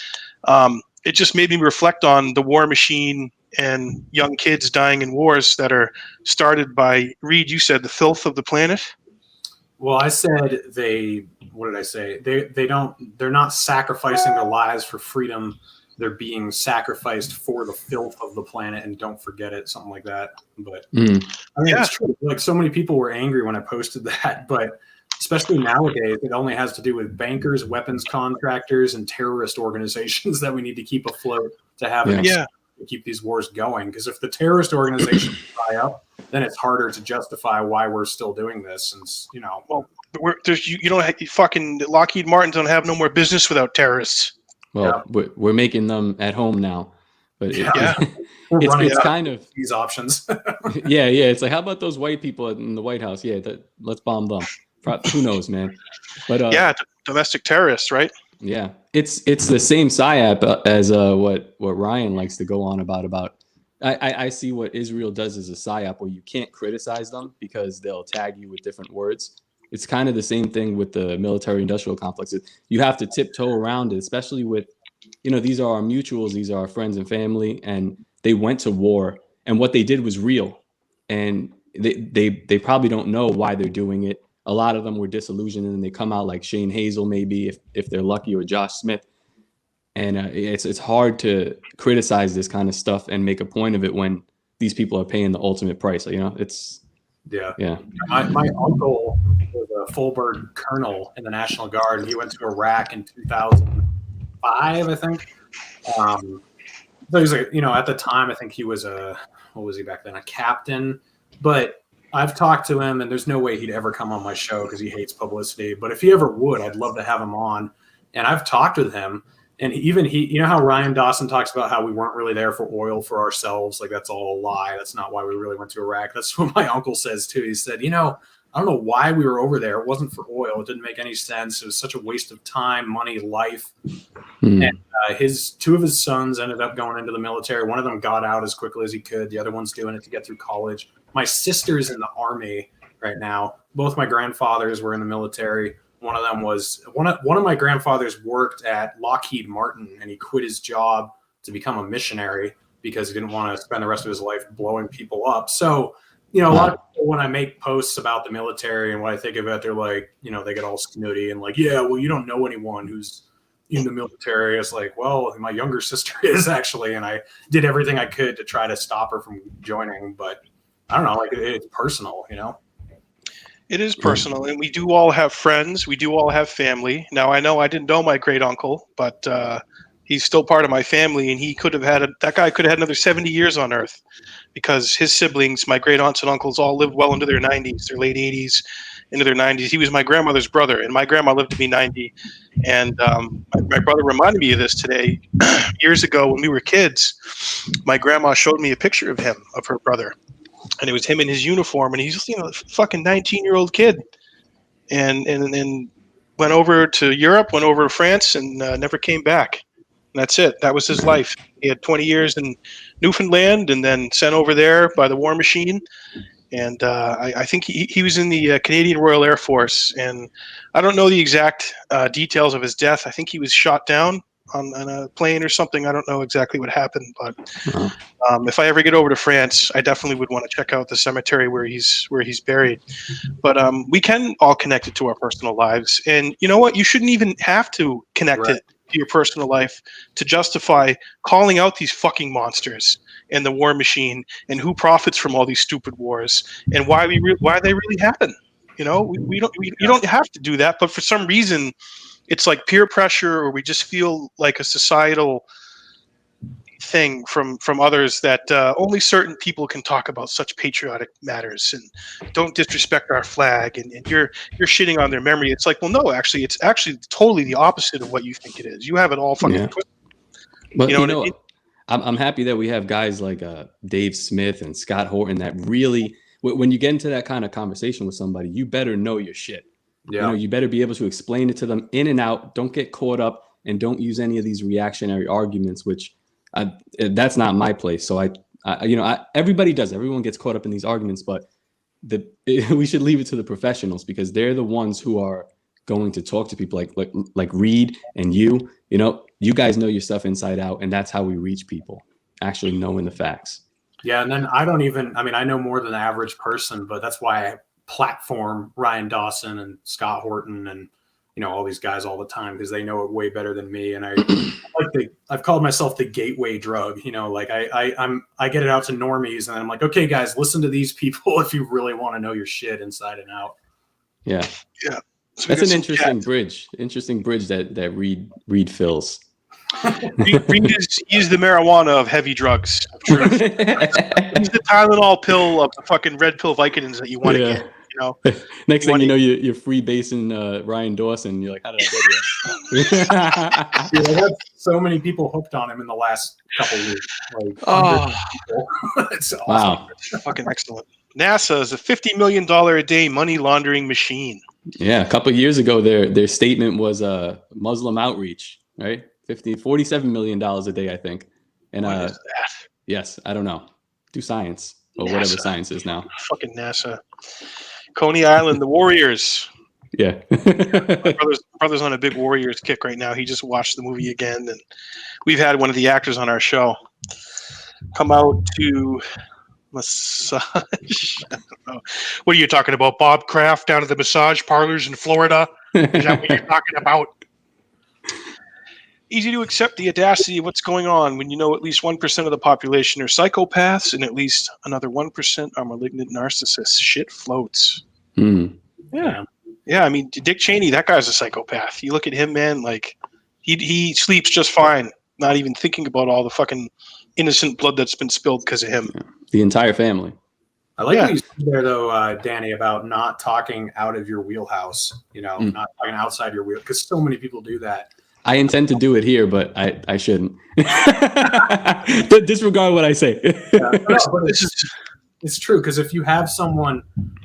it just made me reflect on the war machine and young kids dying in wars that are started by, Reed, you said the filth of the planet? Well, I said what did I say? They're not sacrificing their lives for freedom. They're being sacrificed for the filth of the planet, and don't forget it, something like that. But I mean, it's true. Like, so many people were angry when I posted that, but especially nowadays, it only has to do with bankers, weapons contractors, and terrorist organizations that we need to keep afloat to have to keep these wars going. Because if the terrorist organizations dry up, then it's harder to justify why we're still doing this. And well, fucking Lockheed Martin don't have no more business without terrorists. Well, we're making them at home now, but it's kind of these options. yeah. It's like, how about those white people in the White House? Yeah, let's bomb them. Who knows, man? But domestic terrorists, right? Yeah, it's the same psyop as what Ryan likes to go on about. I see what Israel does as a psyop, where you can't criticize them because they'll tag you with different words. It's kind of the same thing with the military-industrial complex. You have to tiptoe around it, especially with, these are our mutuals, these are our friends and family, and they went to war, and what they did was real, and they probably don't know why they're doing it. A lot of them were disillusioned, and they come out like Shane Hazel, maybe if they're lucky, or Josh Smith, and it's hard to criticize this kind of stuff and make a point of it when these people are paying the ultimate price. Yeah. My uncle was a full-bird colonel in the National Guard, and he went to Iraq in 2005, I think. So he was at the time, I think he was what was he back then? A captain. But I've talked to him, and there's no way he'd ever come on my show because he hates publicity. But if he ever would, I'd love to have him on. And I've talked with him, and even he, you know how Ryan Dawson talks about how we weren't really there for oil for ourselves? Like, that's all a lie. That's not why we really went to Iraq. That's what my uncle says, too. He said, I don't know why we were over there. It wasn't for oil. It didn't make any sense. It was such a waste of time, money, life. And two of his sons ended up going into the military. One of them got out as quickly as he could. The other one's doing it to get through college. My sister's in the Army right now. Both my grandfathers were in the military. One of them was one of my grandfathers worked at Lockheed Martin, and he quit his job to become a missionary because he didn't want to spend the rest of his life blowing people up. So, a lot of people, when I make posts about the military and what I think of it, they're like, they get all snooty and like, yeah, well, you don't know anyone who's in the military. It's like, well, my younger sister is actually, and I did everything I could to try to stop her from joining, but I don't know, like it's personal, It is personal, and we do all have friends. We do all have family. Now, I know I didn't know my great uncle, but he's still part of my family, and he could have that guy could have had another 70 years on Earth, because his siblings, my great aunts and uncles, all lived well into their 90s, their late 80s, into their 90s. He was my grandmother's brother, and my grandma lived to be 90. And my brother reminded me of this today. Years ago, when we were kids, my grandma showed me a picture of him, of her brother. And it was him in his uniform, and he's a fucking 19-year-old kid, and went over to Europe, went over to France, and never came back. And that's it. That was his life. He had 20 years in Newfoundland, and then sent over there by the war machine. And I think he was in the Canadian Royal Air Force, and I don't know the exact details of his death. I think he was shot down on a plane or something. I don't know exactly what happened, but if I ever get over to France, I definitely would want to check out the cemetery where he's buried. But we can all connect it to our personal lives, and you know what? You shouldn't even have to connect it to your personal life to justify calling out these fucking monsters and the war machine and who profits from all these stupid wars and why they really happen. You don't have to do that, but for some reason, it's like peer pressure, or we just feel like a societal thing from others that only certain people can talk about such patriotic matters and don't disrespect our flag, and you're shitting on their memory. It's like, well, no, actually, it's actually totally the opposite of what you think it is. You have it all fucking twisted. But you know I'm happy that we have guys like Dave Smith and Scott Horton that really, when you get into that kind of conversation with somebody, you better know your shit. Yeah. You better be able to explain it to them in and out. Don't get caught up, and don't use any of these reactionary arguments, which that's not my place. So everybody does. Everyone gets caught up in these arguments, but we should leave it to the professionals, because they're the ones who are going to talk to people like Reed and you. You guys know your stuff inside out, and that's how we reach people, actually knowing the facts. Yeah, and then I know more than the average person, but that's why I platform Ryan Dawson and Scott Horton and all these guys all the time, because they know it way better than me. And I've called myself the gateway drug. I get it out to normies, and I'm like, okay, guys, listen to these people if you really want to know your shit inside and out. Yeah. So that's an interesting bridge. Interesting bridge that Reed fills. He's the marijuana of heavy drugs. He's the Tylenol pill of the fucking red pill Vicodins that you want to get. Next thing you know, you're freebasing Ryan Dawson. You're like, how did I get here? I had so many people hooked on him in the last couple of weeks. It's awesome. Wow, fucking excellent. NASA is a $50 million a day money laundering machine. Yeah, a couple of years ago, their statement was Muslim outreach, right? $47 million a day, I think. And what is that? Yes, I don't know. Do science or NASA. Whatever science is now. Fucking NASA. Coney Island, the Warriors. Yeah. My brother's on a big Warriors kick right now. He just watched the movie again, and we've had one of the actors on our show come out to massage. I don't know. What are you talking about, Bob Kraft, down at the massage parlors in Florida? Is that what you're talking about? Easy to accept the audacity of what's going on when you know at least 1% of the population are psychopaths and at least another 1% are malignant narcissists. Shit floats. Yeah. I mean, Dick Cheney, that guy's a psychopath. You look at him, man, like he sleeps just fine, not even thinking about all the fucking innocent blood that's been spilled because of him. Yeah. The entire family. I like Yeah. what you said there, though, Danny, about not talking out of your wheelhouse. Not talking outside your wheel, because so many people do that. I intend to do it here, but I shouldn't. Disregard what I say. But it's true, because if you have someone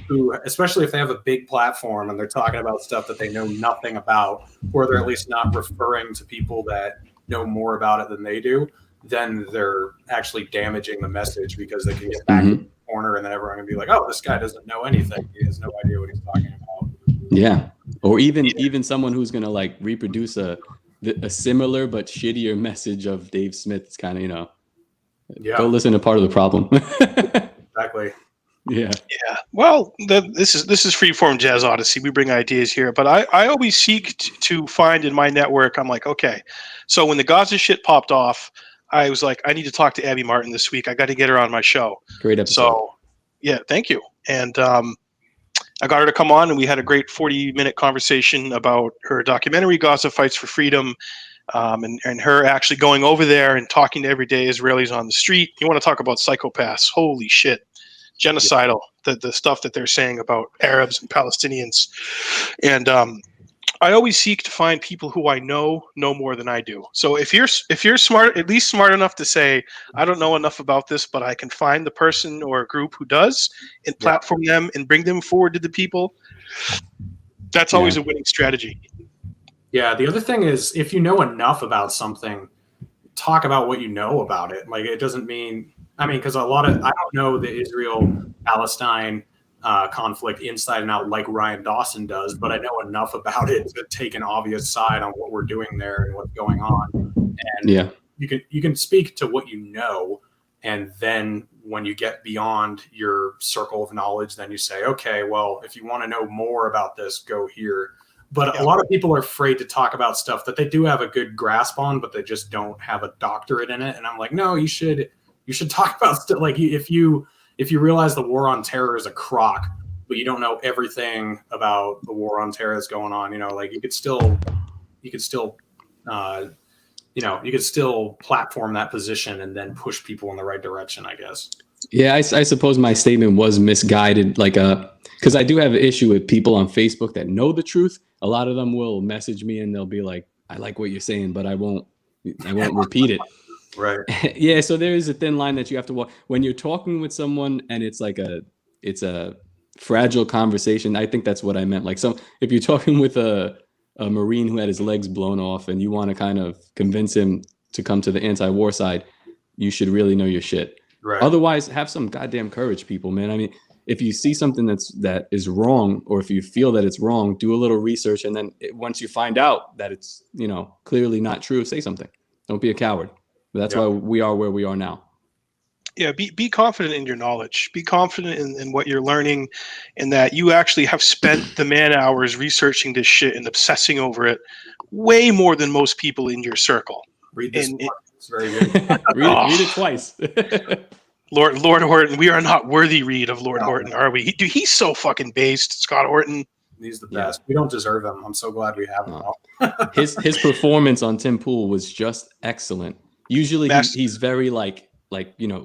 who, especially if they have a big platform and they're talking about stuff that they know nothing about, or they're at least not referring to people that know more about it than they do, then they're actually damaging the message, because they can get back in the corner and then everyone can be like, oh, this guy doesn't know anything. He has no idea what he's talking about. Yeah. Or even someone who's going to like reproduce a similar but shittier message of Dave Smith. It's kind of, go listen to Part of the Problem. Exactly. Yeah. Yeah. Well, this is Freeform Jazz Odyssey. We bring ideas here, but I always seek to find in my network. I'm like, okay, so when the Gaza shit popped off, I was like, I need to talk to Abby Martin this week. I got to get her on my show. Great episode. So, yeah, thank you. And I got her to come on, and we had a great 40-minute conversation about her documentary, Gaza Fights for Freedom, and her actually going over there and talking to everyday Israelis on the street. You want to talk about psychopaths? Holy shit. Genocidal, the stuff that they're saying about Arabs and Palestinians. And I always seek to find people who I know more than I do. So if you're smart, at least smart enough to say, I don't know enough about this, but I can find the person or a group who does and platform them and bring them forward to the people, that's always a winning strategy. Yeah, the other thing is, if you know enough about something, talk about what you know about it. Like, it doesn't mean, because I don't know the Israel-Palestine conflict inside and out like Ryan Dawson does, but I know enough about it to take an obvious side on what we're doing there and what's going on. And you can speak to what you know, and then when you get beyond your circle of knowledge, then you say, okay, well, if you want to know more about this, go here. But a lot of people are afraid to talk about stuff that they do have a good grasp on, but they just don't have a doctorate in it. And I'm like, no, you should talk about stuff. Like, if you realize the war on terror is a crock, but you don't know everything about the war on terror that's going on, like you could still platform that position and then push people in the right direction, I guess. Yeah, I suppose my statement was misguided, because I do have an issue with people on Facebook that know the truth. A lot of them will message me and they'll be like, I like what you're saying, but I won't repeat it. Right. Yeah. So there is a thin line that you have to walk when you're talking with someone, and it's a fragile conversation. I think that's what I meant. Like, if you're talking with a Marine who had his legs blown off and you want to kind of convince him to come to the anti-war side, you should really know your shit. Right. Otherwise, have some goddamn courage, people, man. If you see something that is wrong, or if you feel that it's wrong, do a little research, and then once you find out that it's clearly not true, say something. Don't be a coward. But that's why we are where we are now. Yeah, be confident in your knowledge. Be confident in what you're learning, and that you actually have spent the man hours researching this shit and obsessing over it way more than most people in your circle. Read this book. It's very good. read it twice. Lord Horton, we are not worthy, Reed, of Lord Horton, are we? He's so fucking based, Scott Horton. He's the best. We don't deserve him. I'm so glad we have him. His performance on Tim Pool was just excellent. Usually he's very like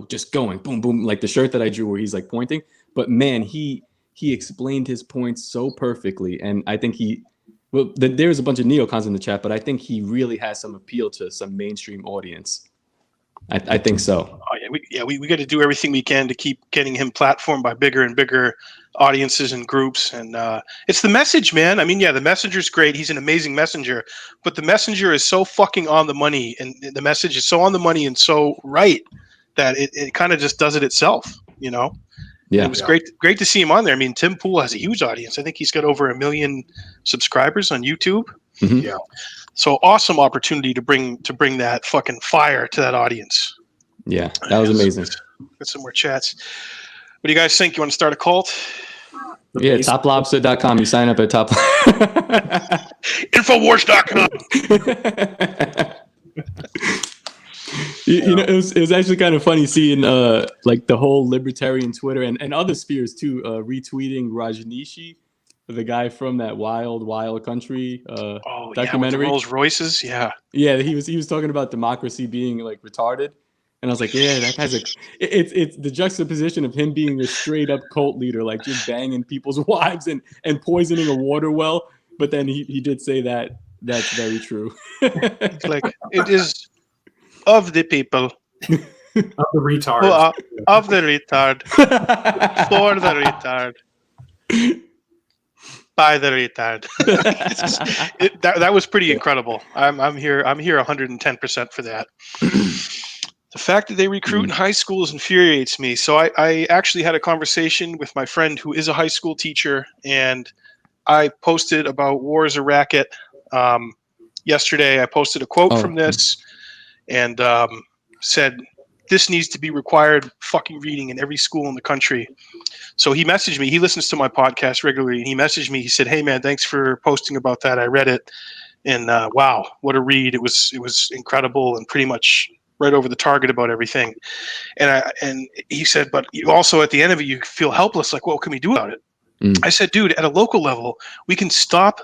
just going boom boom, like the shirt that I drew where he's like pointing. But man, he explained his points so perfectly, and I think there's a bunch of neocons in the chat, but I think he really has some appeal to some mainstream audience. I think so. Oh, we got to do everything we can to keep getting him platformed by bigger and bigger audiences and groups. And it's the message, man. The messenger's great. He's an amazing messenger, but the messenger is so fucking on the money, and the message is so on the money and so right that it kind of just does it itself, Yeah. It was great to see him on there. Tim Pool has a huge audience. I think he's got over 1 million subscribers on YouTube. Mm-hmm. Yeah. So awesome opportunity to bring that fucking fire to that audience. Yeah, that was amazing. Got some more chats. What do you guys think? You want to start a cult? Yeah, toplobsta.com. You sign up at top. Infowars.com. It was actually kind of funny seeing like the whole libertarian Twitter and other spheres too retweeting Rajneeshi, the guy from that Wild Country documentary. Rolls Royces, yeah. He was talking about democracy being like retarded, And I was like, yeah, that guy's it's the juxtaposition of him being a straight up cult leader, like just banging people's wives and poisoning a water well. But then he did say that that's very true. It's like, it is of the people. Of the retard. Of the retard. For the retard. By the retard. That was pretty incredible. I'm here 110% for that. The fact that they recruit in high schools infuriates me. So I actually had a conversation with my friend who is a high school teacher, and I posted about War is a Racket. Yesterday I posted a quote from this and said, this needs to be required fucking reading in every school in the country. So he messaged me. He listens to my podcast regularly, and he messaged me. He said, hey, man, thanks for posting about that. I read it, and wow, what a read. It was incredible and pretty much right over the target about everything. And he said, but you also at the end of it, you feel helpless, like, what can we do about it? I said, dude, at a local level, we can stop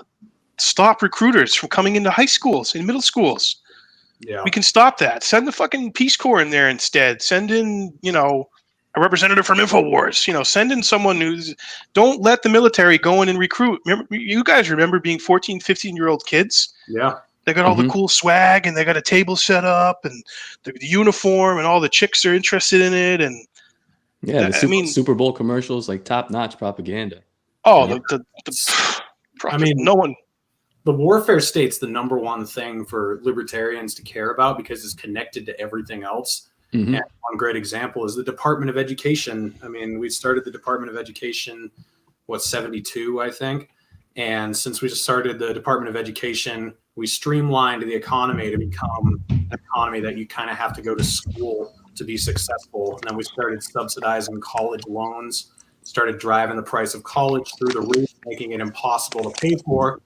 recruiters from coming into high schools and middle schools. Yeah. We can stop that. Send the fucking Peace Corps in there instead. Send in, a representative from InfoWars. Send in someone who's. Don't let the military go in and recruit. You guys remember being 14, 15-year-old kids? Yeah. They got all the cool swag, and they got a table set up, and the uniform, and all the chicks are interested in it. And yeah, Super Bowl commercials, like top-notch propaganda. Oh, no one. The warfare state's the number one thing for libertarians to care about because it's connected to everything else. And one great example is the Department of Education. I mean, we started the Department of Education, 72, I think. And since we just started the Department of Education, we streamlined the economy to become an economy that you kind of have to go to school to be successful. And then we started subsidizing college loans, started driving the price of college through the roof, making it impossible to pay for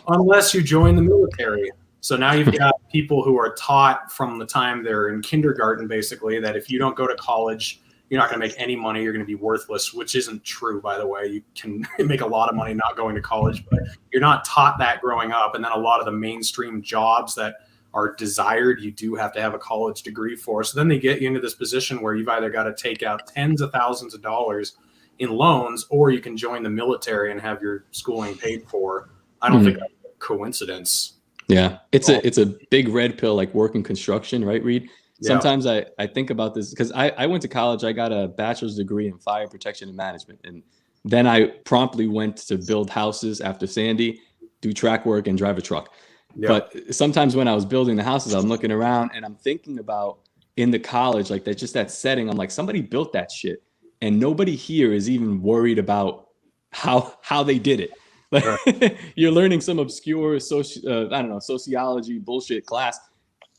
unless you join the military. So now you've got people who are taught from the time they're in kindergarten, basically, that if you don't go to college, you're not going to make any money. You're going to be worthless, which isn't true, by the way. You can make a lot of money not going to college, but you're not taught that growing up. And then a lot of the mainstream jobs that are desired, you do have to have a college degree for. So then they get you into this position where you've either got to take out tens of thousands of dollars in loans, or you can join the military and have your schooling paid for. I don't think that's a coincidence. Yeah, it's a big red pill, like working construction, right, Reed? Yeah. Sometimes I think about this because I went to college. I got a bachelor's degree in fire protection and management. And then I promptly went to build houses after Sandy, do track work, and drive a truck. Yeah. But sometimes when I was building the houses, I'm looking around and I'm thinking about in the college, like that setting. I'm like, somebody built that shit. And nobody here is even worried about how they did it. Like, right. You're learning some obscure sociology bullshit class,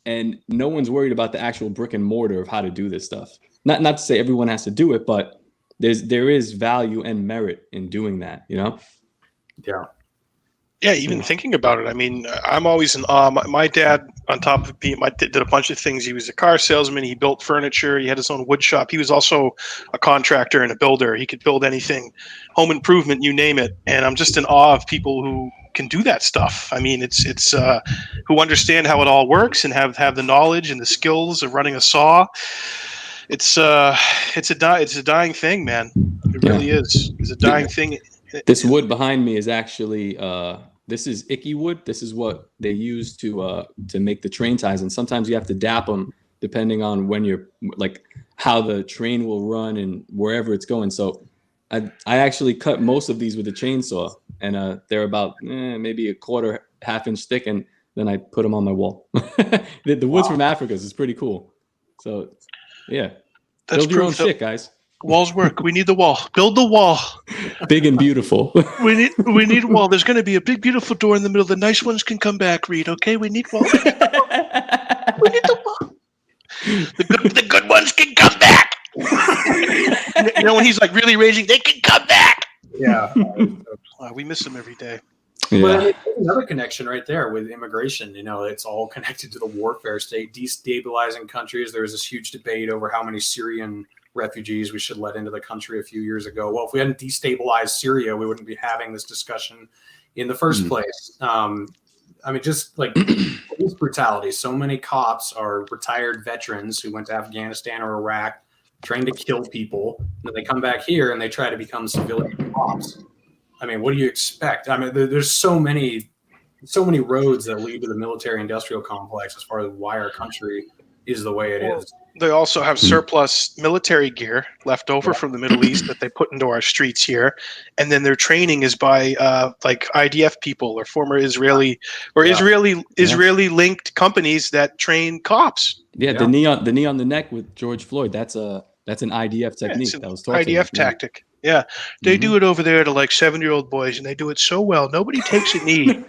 and no one's worried about the actual brick and mortar of how to do this stuff. Not to say everyone has to do it, but there is value and merit in doing that, Yeah. Yeah, even thinking about it, I mean, I'm always in awe. My dad, on top of being, did a bunch of things. He was a car salesman. He built furniture. He had his own wood shop. He was also a contractor and a builder. He could build anything, home improvement, you name it. And I'm just in awe of people who can do that stuff. I mean, it's who understand how it all works and have the knowledge and the skills of running a saw. It's a dying thing, man. It really is. It's a dying thing. This wood behind me is actually this is icky wood. This is what they use to make the train ties, and sometimes you have to dap them depending on when you're like how the train will run and wherever it's going. So I actually cut most of these with a chainsaw, and they're about maybe a quarter, half-inch thick, and then I put them on my wall. The wood's from Africa. So it's pretty cool. So yeah, build your own shit, guys. Walls work. We need the wall. Build the wall. Big and beautiful. We need a wall. There's going to be a big, beautiful door in the middle. The nice ones can come back, Reed. Okay, we need wall. We need the wall. The good ones can come back. When he's like really raging, they can come back. Yeah. We miss them every day. Yeah. But another connection right there with immigration. It's all connected to the warfare state, destabilizing countries. There was this huge debate over how many Syrian refugees we should let into the country a few years ago. Well, if we hadn't destabilized Syria, we wouldn't be having this discussion in the first place. I mean, just like police brutality. So many cops are retired veterans who went to Afghanistan or Iraq, trained to kill people. And then they come back here and they try to become civilian cops. I mean, what do you expect? I mean, there's so many roads that lead to the military-industrial complex as far as why our country is the way it is. They also have surplus military gear left over from the Middle East that they put into our streets here, and then their training is by like IDF people or former Israeli or Israeli linked companies that train cops. Yeah, the knee on the neck with George Floyd. That's an IDF technique. An that was taught IDF tactic. Yeah, they do it over there to like 7-year-old boys, and they do it so well. Nobody takes a knee.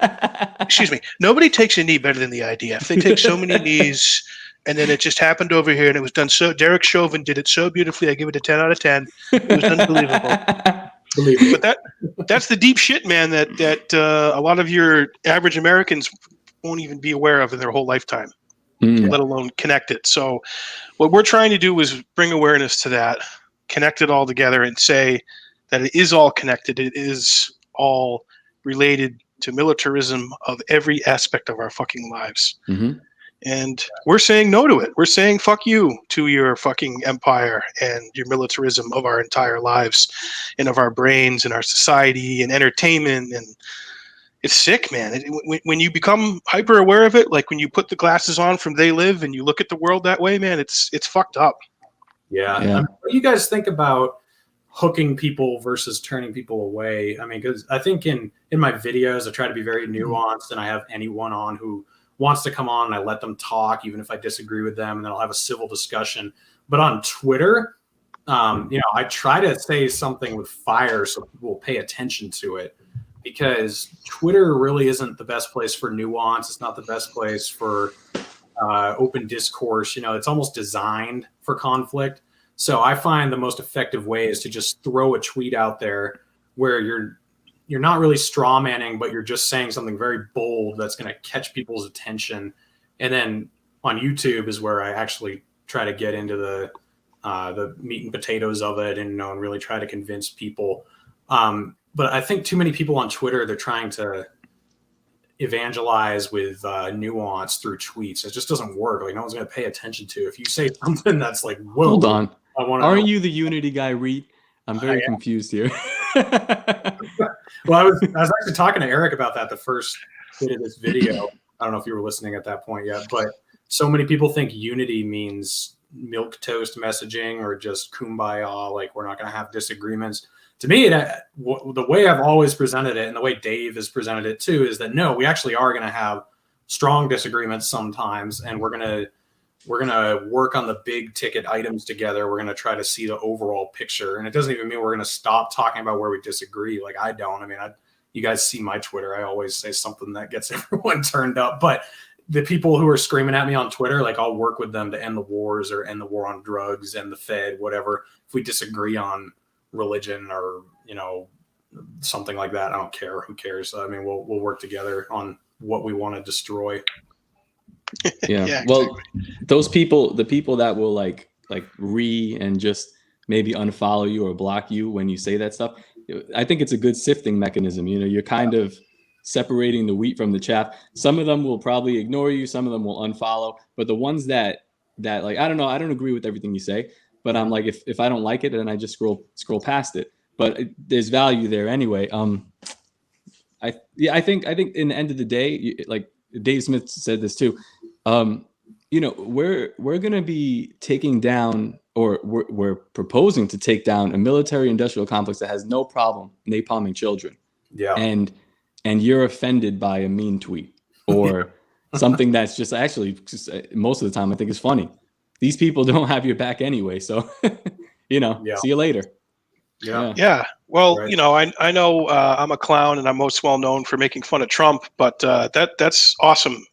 Excuse me. Nobody takes a knee better than the IDF. They take so many knees. And then it just happened over here, and it was done so. Derek Chauvin did it so beautifully. I give it a 10 out of 10. It was unbelievable. But that's the deep shit, man. That a lot of your average Americans won't even be aware of in their whole lifetime, let alone connect it. So, what we're trying to do is bring awareness to that, connect it all together, and say that it is all connected. It is all related to militarism of every aspect of our fucking lives. Mm-hmm. And we're saying no to it. We're saying fuck you to your fucking empire and your militarism of our entire lives and of our brains and our society and entertainment. And it's sick, man. When you become hyper aware of it, like when you put the glasses on from They Live and you look at the world that way, man, it's fucked up. Yeah. I mean, what do you guys think about hooking people versus turning people away? I mean, because I think in my videos, I try to be very nuanced, and I have anyone on who wants to come on and I let them talk, even if I disagree with them, and then I'll have a civil discussion. But on Twitter, I try to say something with fire so people will pay attention to it, because Twitter really isn't the best place for nuance. It's not the best place for open discourse. It's almost designed for conflict. So I find the most effective way is to just throw a tweet out there where you're not really straw manning, but you're just saying something very bold that's going to catch people's attention. And then on YouTube is where I actually try to get into the meat and potatoes of it, and and really try to convince people. But I think too many people on Twitter, they're trying to evangelize with nuance through tweets. It just doesn't work. Like, no one's going to pay attention to. If you say something that's like, whoa, hold on, aren't know. you the Unity guy, Reed? I'm very confused here. Well, I was actually talking to Eric about that the first bit of this video. I don't know if you were listening at that point yet, but so many people think unity means milk toast messaging or just kumbaya, like we're not going to have disagreements. To me, the way I've always presented it, and the way Dave has presented it too, is that no, we actually are going to have strong disagreements sometimes, and we're going to work on the big ticket items together. We're going to try to see the overall picture. And it doesn't even mean we're going to stop talking about where we disagree. Like, I don't. I mean, you guys see my Twitter. I always say something that gets everyone turned up. But the people who are screaming at me on Twitter, like, I'll work with them to end the wars or end the war on drugs and the Fed, whatever. If we disagree on religion or, something like that, I don't care. Who cares? I mean, we'll work together on what we want to destroy. Yeah. Yeah, well, the people that will like and just maybe unfollow you or block you when you say that stuff, I think it's a good sifting mechanism. You're kind of separating the wheat from the chaff. Some of them will probably ignore you, some of them will unfollow, but the ones that like, I don't know, I don't agree with everything you say, but I'm like, if I don't like it, then I just scroll past it. But there's value there anyway. I think in the end of the day, like Dave Smith said this too. We're going to be taking down, or we're proposing to take down a military industrial complex that has no problem napalming children. Yeah. And you're offended by a mean tweet or something that's just actually most of the time I think is funny. These people don't have your back anyway. So, see you later. Yeah. Yeah. Well, Right. I know I'm a clown and I'm most well known for making fun of Trump, but that's awesome,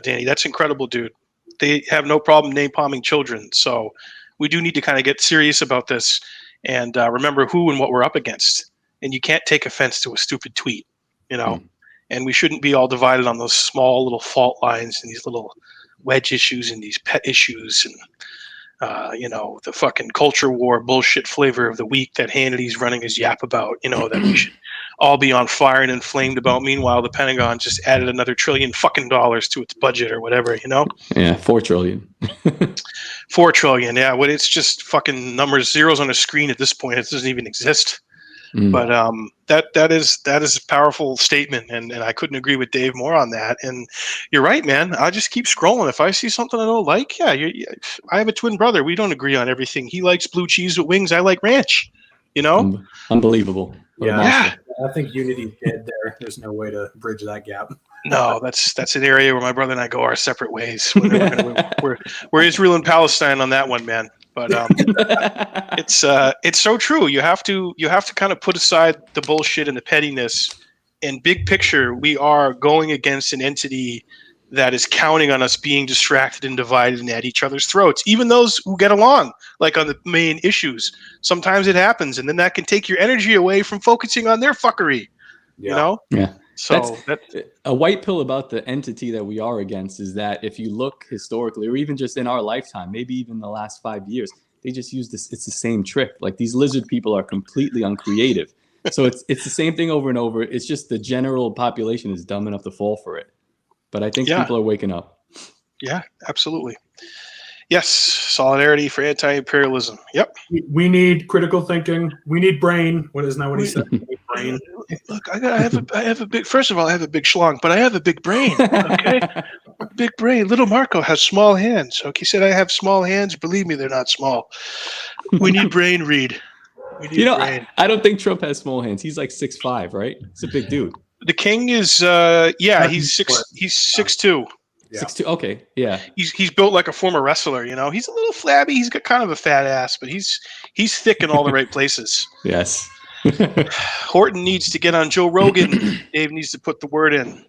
Danny. That's incredible, dude. They have no problem napalming children. So we do need to kind of get serious about this and remember who and what we're up against. And you can't take offense to a stupid tweet, and we shouldn't be all divided on those small little fault lines and these little wedge issues and these pet issues and the fucking culture war bullshit flavor of the week that Hannity's running his yap about, that we should all be on fire and inflamed about. Meanwhile, the Pentagon just added another $1 trillion fucking to its budget or whatever, you know? Yeah, 4 trillion. 4 trillion, yeah. Well, it's just fucking numbers, zeros on a screen at this point. It doesn't even exist. But that is a powerful statement, and I couldn't agree with Dave more on that. And you're right, man. I just keep scrolling. If I see something I don't like, I have a twin brother. We don't agree on everything. He likes blue cheese with wings. I like ranch. You know, unbelievable. Yeah. I think unity's dead there. There's no way to bridge that gap. No, that's an area where my brother and I go our separate ways. We're Israel and Palestine on that one, man. But it's so true. You have to kind of put aside the bullshit and the pettiness. And big picture, we are going against an entity that is counting on us being distracted and divided and at each other's throats. Even those who get along, like on the main issues, sometimes it happens, and then that can take your energy away from focusing on their fuckery. Yeah. You know? Yeah. So that's a white pill about the entity that we are against is that if you look historically, or even just in our lifetime, maybe even the last 5 years, they just use this. It's the same trick. Like these lizard people are completely uncreative. So it's the same thing over and over. It's just the general population is dumb enough to fall for it. But I think people are waking up. Yeah, absolutely. Yes, solidarity for anti-imperialism. Yep. We need critical thinking. We need brain. Isn't that what he said? Brain. Look, I have a big. First of all, I have a big schlong, but I have a big brain. Okay, big brain. Little Marco has small hands. Okay, he said I have small hands. Believe me, they're not small. We need brain, Reed. We need brain. I don't think Trump has small hands. He's like 6'5", right? He's a big dude. The king is, he's 6'2". Yeah. 6'2". Okay, yeah. He's built like a former wrestler. You know, he's a little flabby. He's got kind of a fat ass, but he's thick in all the right places. Yes. Horton needs to get on Joe Rogan. Dave needs to put the word in.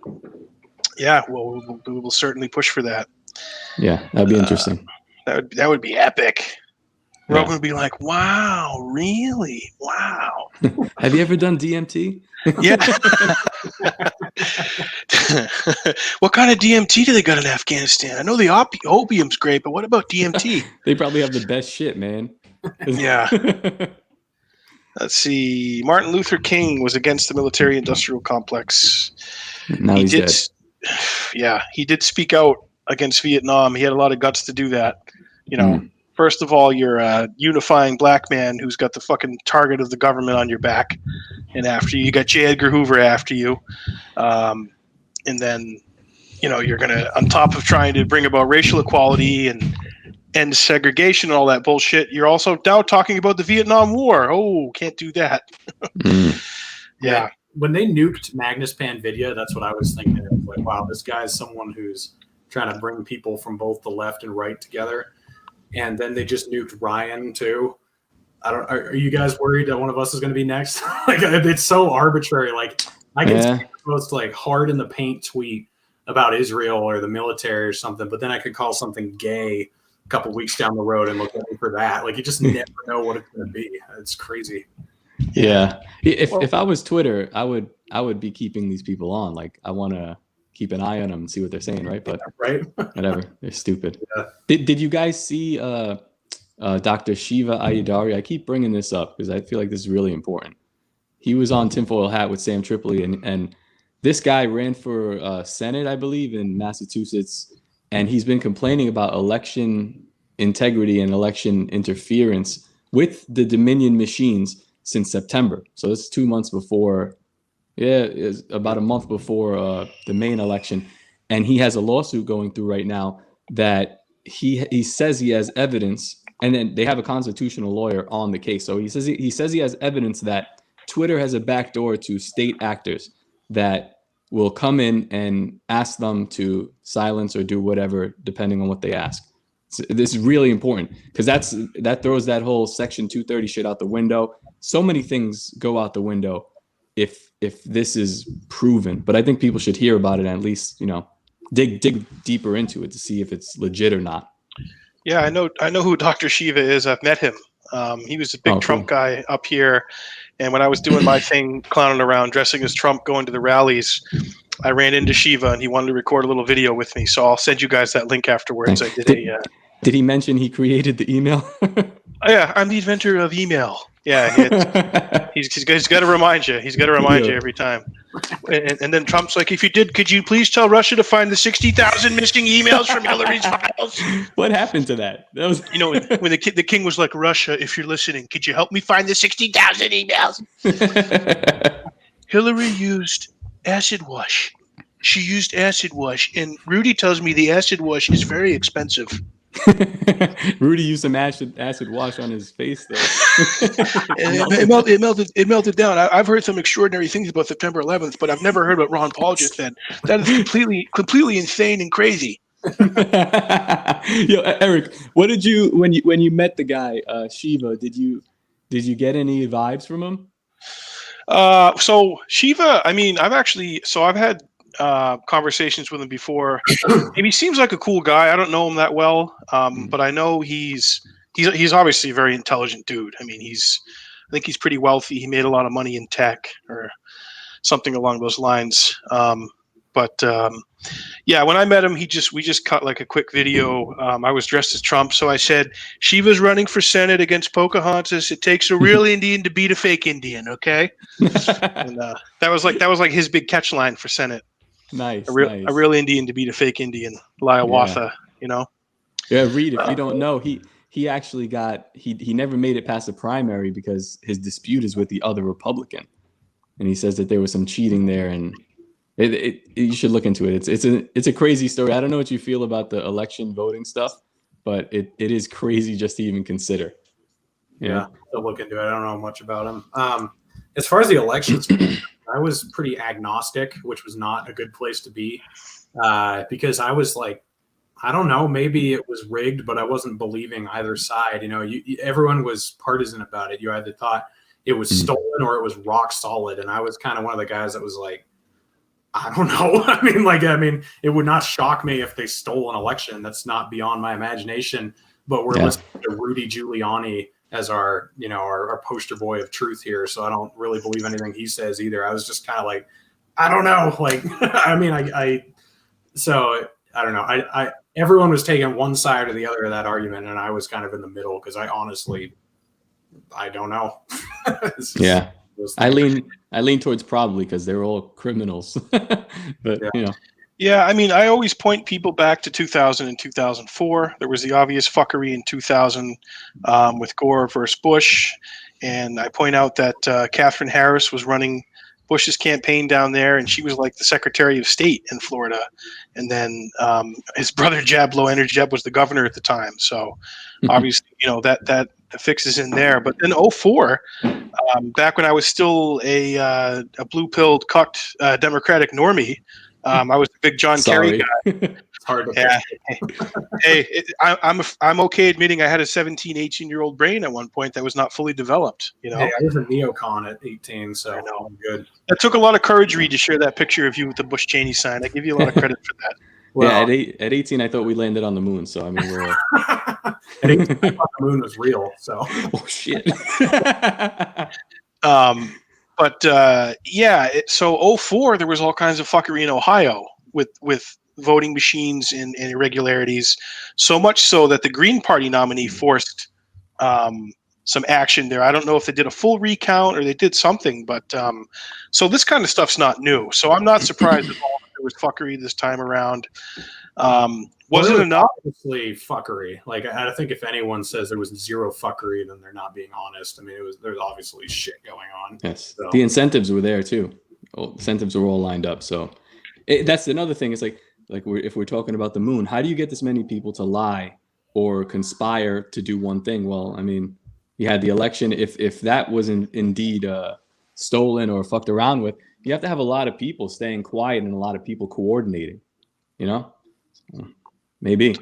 Yeah, well, we'll certainly push for that. Yeah, that'd be interesting. That would be epic. Yeah. Rogan would be like, "Wow, really? Wow." Have you ever done DMT? Yeah. What kind of DMT do they got in Afghanistan? I know the opium's great, but what about DMT? They probably have the best shit, man. Yeah. Let's see. Martin Luther King was against the military-industrial complex. Now he's dead. Yeah, he did speak out against Vietnam. He had a lot of guts to do that. You know, first of all, you're a unifying black man who's got the fucking target of the government on your back, and after you got J. Edgar Hoover after you, and then you're gonna, on top of trying to bring about racial equality and end segregation and all that bullshit, you're also now talking about the Vietnam War. Oh, can't do that. Yeah. When they nuked Magnus Panvidya, that's what I was thinking. It was like, wow, this guy's someone who's trying to bring people from both the left and right together. And then they just nuked Ryan too. Are you guys worried that one of us is going to be next? Like, it's so arbitrary. Like, I can see the most like hard in the paint tweet about Israel or the military or something, but then I could call something gay a couple weeks down the road and look at me for that. Like, you just never know what it's going to be. It's crazy. Yeah. If I was Twitter, I would be keeping these people on. Like, I want to keep an eye on them and see what they're saying, right? But whatever, they're stupid. Yeah. Did you guys see Dr. Shiva Ayadari? I keep bringing this up because I feel like this is really important. He was on Tinfoil Hat with Sam Tripoli, and this guy ran for Senate, I believe, in Massachusetts, and he's been complaining about election integrity and election interference with the Dominion machines since September. So this is 2 months before. Yeah, it's about a month before the main election, and he has a lawsuit going through right now that he says he has evidence, and then they have a constitutional lawyer on the case. So he says he has evidence that Twitter has a backdoor to state actors that will come in and ask them to silence or do whatever depending on what they ask. So this is really important because that throws that whole Section 230 shit out the window. So many things go out the window if this is proven, but I think people should hear about it and at least, dig deeper into it to see if it's legit or not. Yeah, I know who Dr. Shiva is. I've met him. He was a big Trump guy up here. And when I was doing my thing, clowning around, dressing as Trump, going to the rallies, I ran into Shiva and he wanted to record a little video with me. So I'll send you guys that link afterwards. Did he mention he created the email? Yeah, I'm the inventor of email. Yeah, he's got to remind you. He's got to remind you every time. And then Trump's like, if you did, could you please tell Russia to find the 60,000 missing emails from Hillary's files? What happened to that? That was when the king was like, Russia, if you're listening, could you help me find the 60,000 emails? Hillary used acid wash. She used acid wash, and Rudy tells me the acid wash is very expensive. Rudy used some acid wash on his face, though. it melted down. I've heard some extraordinary things about September 11th, but I've never heard what Ron Paul just said. That is completely insane and crazy. Yo, Eric, what did you when you met the guy Shiva? Did you get any vibes from him? So Shiva, I mean, I've had conversations with him before. He seems like a cool guy. I don't know him that well, but I know he's obviously a very intelligent dude. I mean, I think he's pretty wealthy. He made a lot of money in tech or something along those lines. Yeah, when I met him, we just cut like a quick video. I was dressed as Trump, so I said, Shiva's running for Senate against Pocahontas. It takes a real Indian to beat a fake Indian, okay? And that was like his big catch line for Senate. Nice. A real Indian to beat a fake Indian. Liawatha, you know? Yeah, Reed, if you don't know, he actually he never made it past the primary because his dispute is with the other Republican. And he says that there was some cheating there, and you should look into it. It's a crazy story. I don't know what you feel about the election voting stuff, but it is crazy just to even consider. Yeah, I'll look into it. I don't know much about him. As far as the elections, I was pretty agnostic, which was not a good place to be, because I was like, I don't know, maybe it was rigged, but I wasn't believing either side. You know, everyone was partisan about it. You either thought it was stolen or it was rock solid, and I was kind of one of the guys that was like, I don't know. I mean, it would not shock me if they stole an election. That's not beyond my imagination. But we're listening to Rudy Giuliani as our poster boy of truth here. So I don't really believe anything he says either. I was just kind of like, I don't know. Like, I mean, so I don't know. Everyone was taking one side or the other of that argument, and I was kind of in the middle because I don't know. Yeah. I lean towards probably because they're all criminals, but you know. Yeah, I mean, I always point people back to 2000 and 2004. There was the obvious fuckery in 2000 with Gore versus Bush, and I point out that Catherine Harris was running Bush's campaign down there, and she was like the Secretary of State in Florida, and then his brother Jeb, Low Energy Jeb, was the governor at the time. So obviously, you know, that the fix is in there. But then 2004, back when I was still a blue-pilled, cucked Democratic normie, I was the big John Kerry guy. It's hard to I'm okay admitting I had a 17, 18-year-old brain at one point that was not fully developed. You know, I was a neocon at 18, so I'm good. That took a lot of courage, Reed, to share that picture of you with the Bush Cheney sign. I give you a lot of credit for that. Well, yeah, at 18, I thought we landed on the moon. So I mean, we're at 18, I thought the moon was real. So oh shit. So 2004, there was all kinds of fuckery in Ohio with voting machines and irregularities, so much so that the Green Party nominee forced some action there. I don't know if they did a full recount or they did something, but so this kind of stuff's not new. So I'm not surprised at all that there was fuckery this time around. Was it enough? Obviously, fuckery. Like, I think if anyone says there was zero fuckery, then they're not being honest. I mean, there's obviously shit going on. Yes, so. The incentives were there too. Incentives were all lined up. So that's another thing. It's like if we're talking about the moon, how do you get this many people to lie or conspire to do one thing? Well, I mean, you had the election. If that was indeed stolen or fucked around with, you have to have a lot of people staying quiet and a lot of people coordinating. You know. Maybe.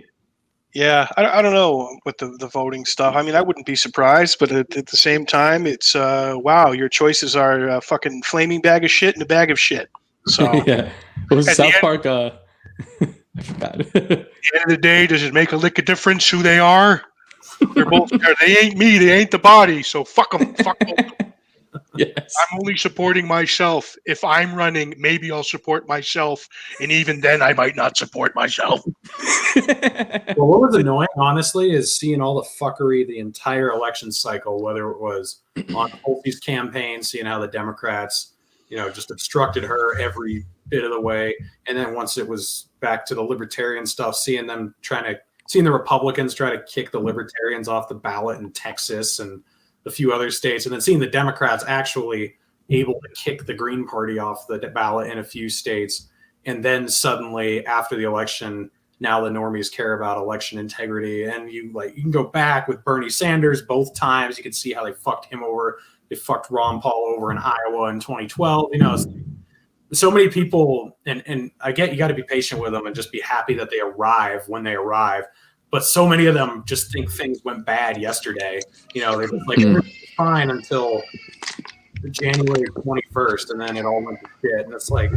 Yeah, I don't know with the voting stuff. I mean, I wouldn't be surprised, but at the same time, it's wow, your choices are a fucking flaming bag of shit and a bag of shit. So yeah, what was South Park? I forgot. At the end of the day, does it make a lick of difference who they are? They're both. They ain't me. They ain't the body. So fuck them. Fuck them. Yes. I'm only supporting myself. If I'm running, maybe I'll support myself. And even then, I might not support myself. Well, what was annoying, honestly, is seeing all the fuckery the entire election cycle, whether it was on Tulsis' campaign, seeing how the Democrats, just obstructed her every bit of the way. And then once it was back to the libertarian stuff, seeing the Republicans try to kick the libertarians off the ballot in Texas and a few other states, and then seeing the Democrats actually able to kick the Green Party off the ballot in a few states. And then suddenly after the election, now the normies care about election integrity. And you can go back with Bernie Sanders both times. You can see how they fucked him over. They fucked Ron Paul over in Iowa in 2012. So many people, and I get you got to be patient with them and just be happy that they arrive when they arrive. But so many of them just think things went bad yesterday. They're just like, everything's fine until January 21st, and then it all went to shit. And it's like,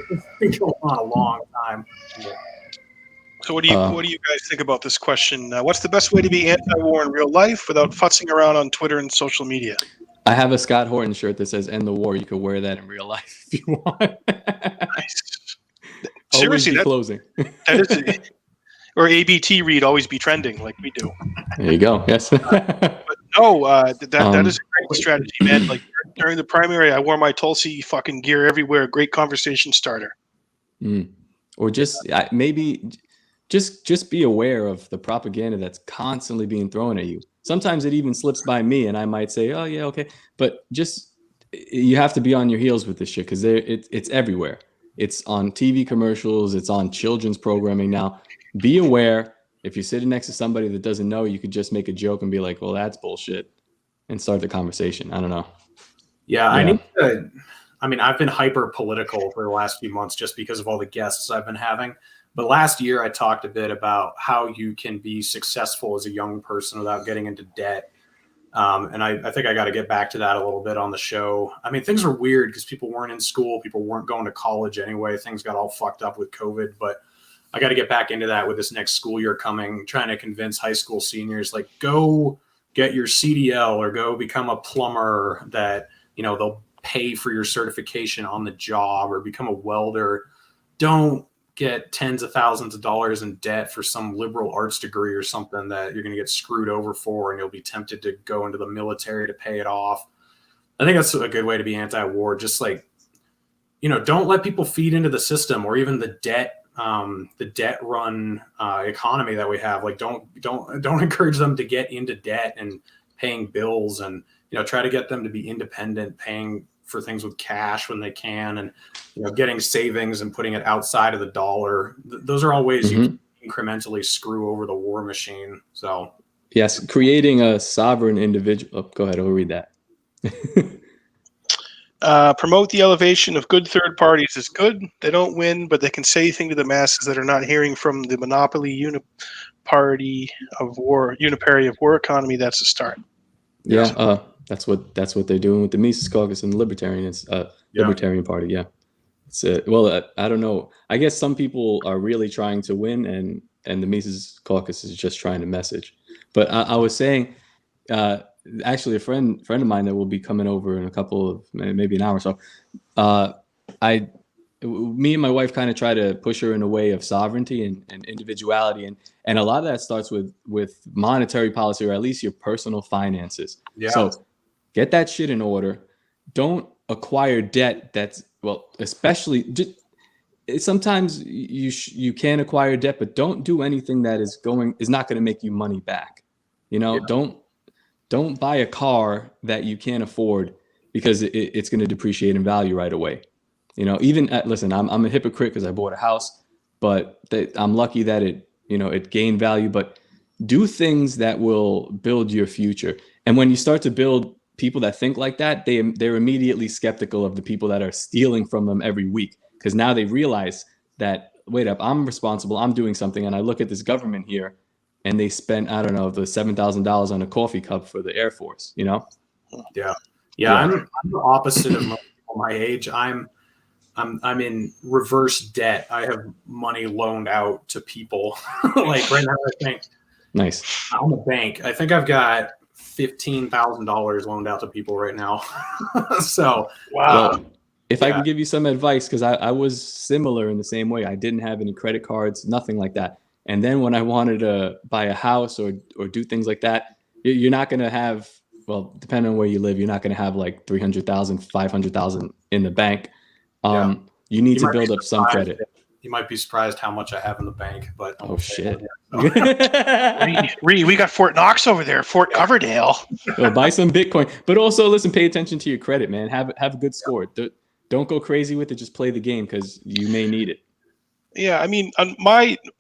it's been going on a long time. Yeah. So what do you guys think about this question? What's the best way to be anti-war in real life without futzing around on Twitter and social media? I have a Scott Horton shirt that says "End the War." You could wear that in real life if you want. Nice. Seriously, closing. That is or ABT read always be trending like we do. There you go. Yes. But no, that is a great strategy, man. Like during the primary, I wore my Tulsi fucking gear everywhere. Great conversation starter. Or just maybe just be aware of the propaganda that's constantly being thrown at you. Sometimes it even slips by me, and I might say, "Oh yeah, okay," but you have to be on your heels with this shit because it's everywhere. It's on TV commercials. It's on children's programming now. Be aware. If you're sitting next to somebody that doesn't know, you could just make a joke and be like, "Well, that's bullshit," and start the conversation. I don't know. Yeah. I've been hyper political for the last few months just because of all the guests I've been having. But last year I talked a bit about how you can be successful as a young person without getting into debt. And I think I got to get back to that a little bit on the show. I mean, things were weird because people weren't in school. People weren't going to college anyway. Things got all fucked up with COVID, but I got to get back into that with this next school year coming, trying to convince high school seniors, like, go get your CDL or go become a plumber that, they'll pay for your certification on the job, or become a welder. Don't get tens of thousands of dollars in debt for some liberal arts degree or something that you're going to get screwed over for, and you'll be tempted to go into the military to pay it off. I think that's a good way to be anti-war. Just don't let people feed into the system or even the debt run economy that we have. Like, don't encourage them to get into debt and paying bills, and try to get them to be independent, paying for things with cash when they can, and getting savings and putting it outside of the dollar. Those are all ways you can incrementally screw over the war machine. So yes, creating a sovereign individual. Oh, go ahead, I'll read that. Promote the elevation of good third parties is good. They don't win, but they can say things to the masses that are not hearing from the monopoly unipary of war economy. That's a start. Yeah, that's what they're doing with the Mises Caucus and the Libertarian Party. Yeah, I don't know. I guess some people are really trying to win, and the Mises Caucus is just trying to message. But I was saying, actually, a friend of mine that will be coming over in a couple of maybe an hour or so. Me and my wife kind of try to push her in a way of sovereignty and individuality, and a lot of that starts with monetary policy, or at least your personal finances. Yeah. So get that shit in order. Don't acquire debt especially just sometimes you can acquire debt, but don't do anything that is not going to make you money back. Don't buy a car that you can't afford because it's going to depreciate in value right away. Listen, I'm a hypocrite because I bought a house, but I'm lucky that it gained value. But do things that will build your future. And when you start to build people that think like that, they're immediately skeptical of the people that are stealing from them every week, because now they realize that, wait up, I'm responsible, I'm doing something. And I look at this government here, and they spent, I don't know, the $7,000 on a coffee cup for the Air Force, Yeah. I'm the opposite of most people my age. I'm in reverse debt. I have money loaned out to people. Like right now, I think. Nice. On the bank, I think I've got $15,000 loaned out to people right now. So, Wow. Well, if I can give you some advice, because I was similar in the same way. I didn't have any credit cards, nothing like that. And then when I wanted to buy a house or do things like that, you're not going to have, well, depending on where you live, you're not going to have like 300,000, 500,000 in the bank. You need to build up some credit. You might be surprised how much I have in the bank, but oh shit. We got Fort Knox over there, Fort Coverdale. Well, buy some Bitcoin, but also listen, pay attention to your credit, man. Have a good score. Don't go crazy with it. Just play the game because you may need it. Yeah, I mean,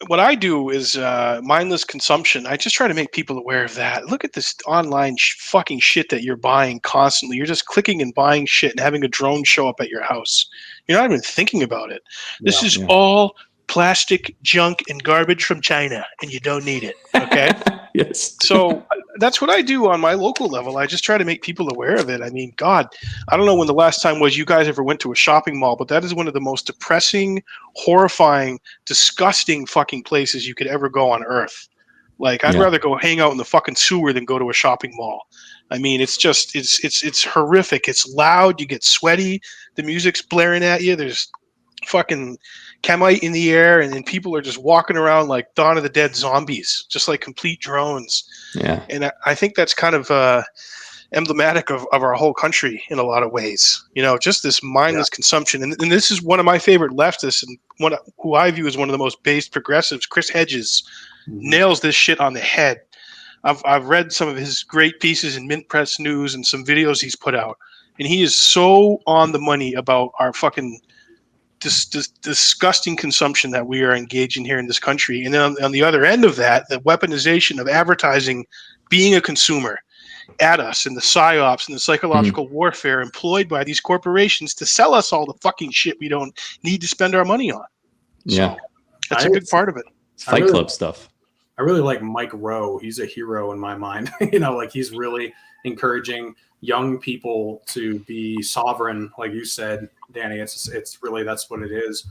what I do is mindless consumption. I just try to make people aware of that. Look at this online fucking shit that you're buying constantly. You're just clicking and buying shit and having a drone show up at your house. You're not even thinking about it. This is all plastic junk and garbage from China, and you don't need it. Okay? Yes. So that's what I do on my local level. I just try to make people aware of it. I mean, God, I don't know when the last time was you guys ever went to a shopping mall, but that is one of the most depressing, horrifying, disgusting fucking places you could ever go on earth. Like, I'd rather go hang out in the fucking sewer than go to a shopping mall. I mean, it's just, it's horrific. It's loud. You get sweaty. The music's blaring at you. There's fucking chemite in the air, and then people are just walking around like Dawn of the Dead zombies, just like complete drones. Yeah. And I think that's kind of emblematic of our whole country in a lot of ways. You know, just this mindless consumption. And this is one of my favorite leftists, and who I view as one of the most based progressives, Chris Hedges, nails this shit on the head. I've read some of his great pieces in Mint Press News and some videos he's put out, and he is so on the money about our fucking this disgusting consumption that we are engaging here in this country. And then on the other end of that, the weaponization of advertising being a consumer at us, and the psyops and the psychological warfare employed by these corporations to sell us all the fucking shit we don't need to spend our money on. So that's a big part of it. Fight Club stuff. I really like Mike Rowe. He's a hero in my mind. You know, like, he's really encouraging young people to be sovereign, like you said, Danny. It's really, that's what it is.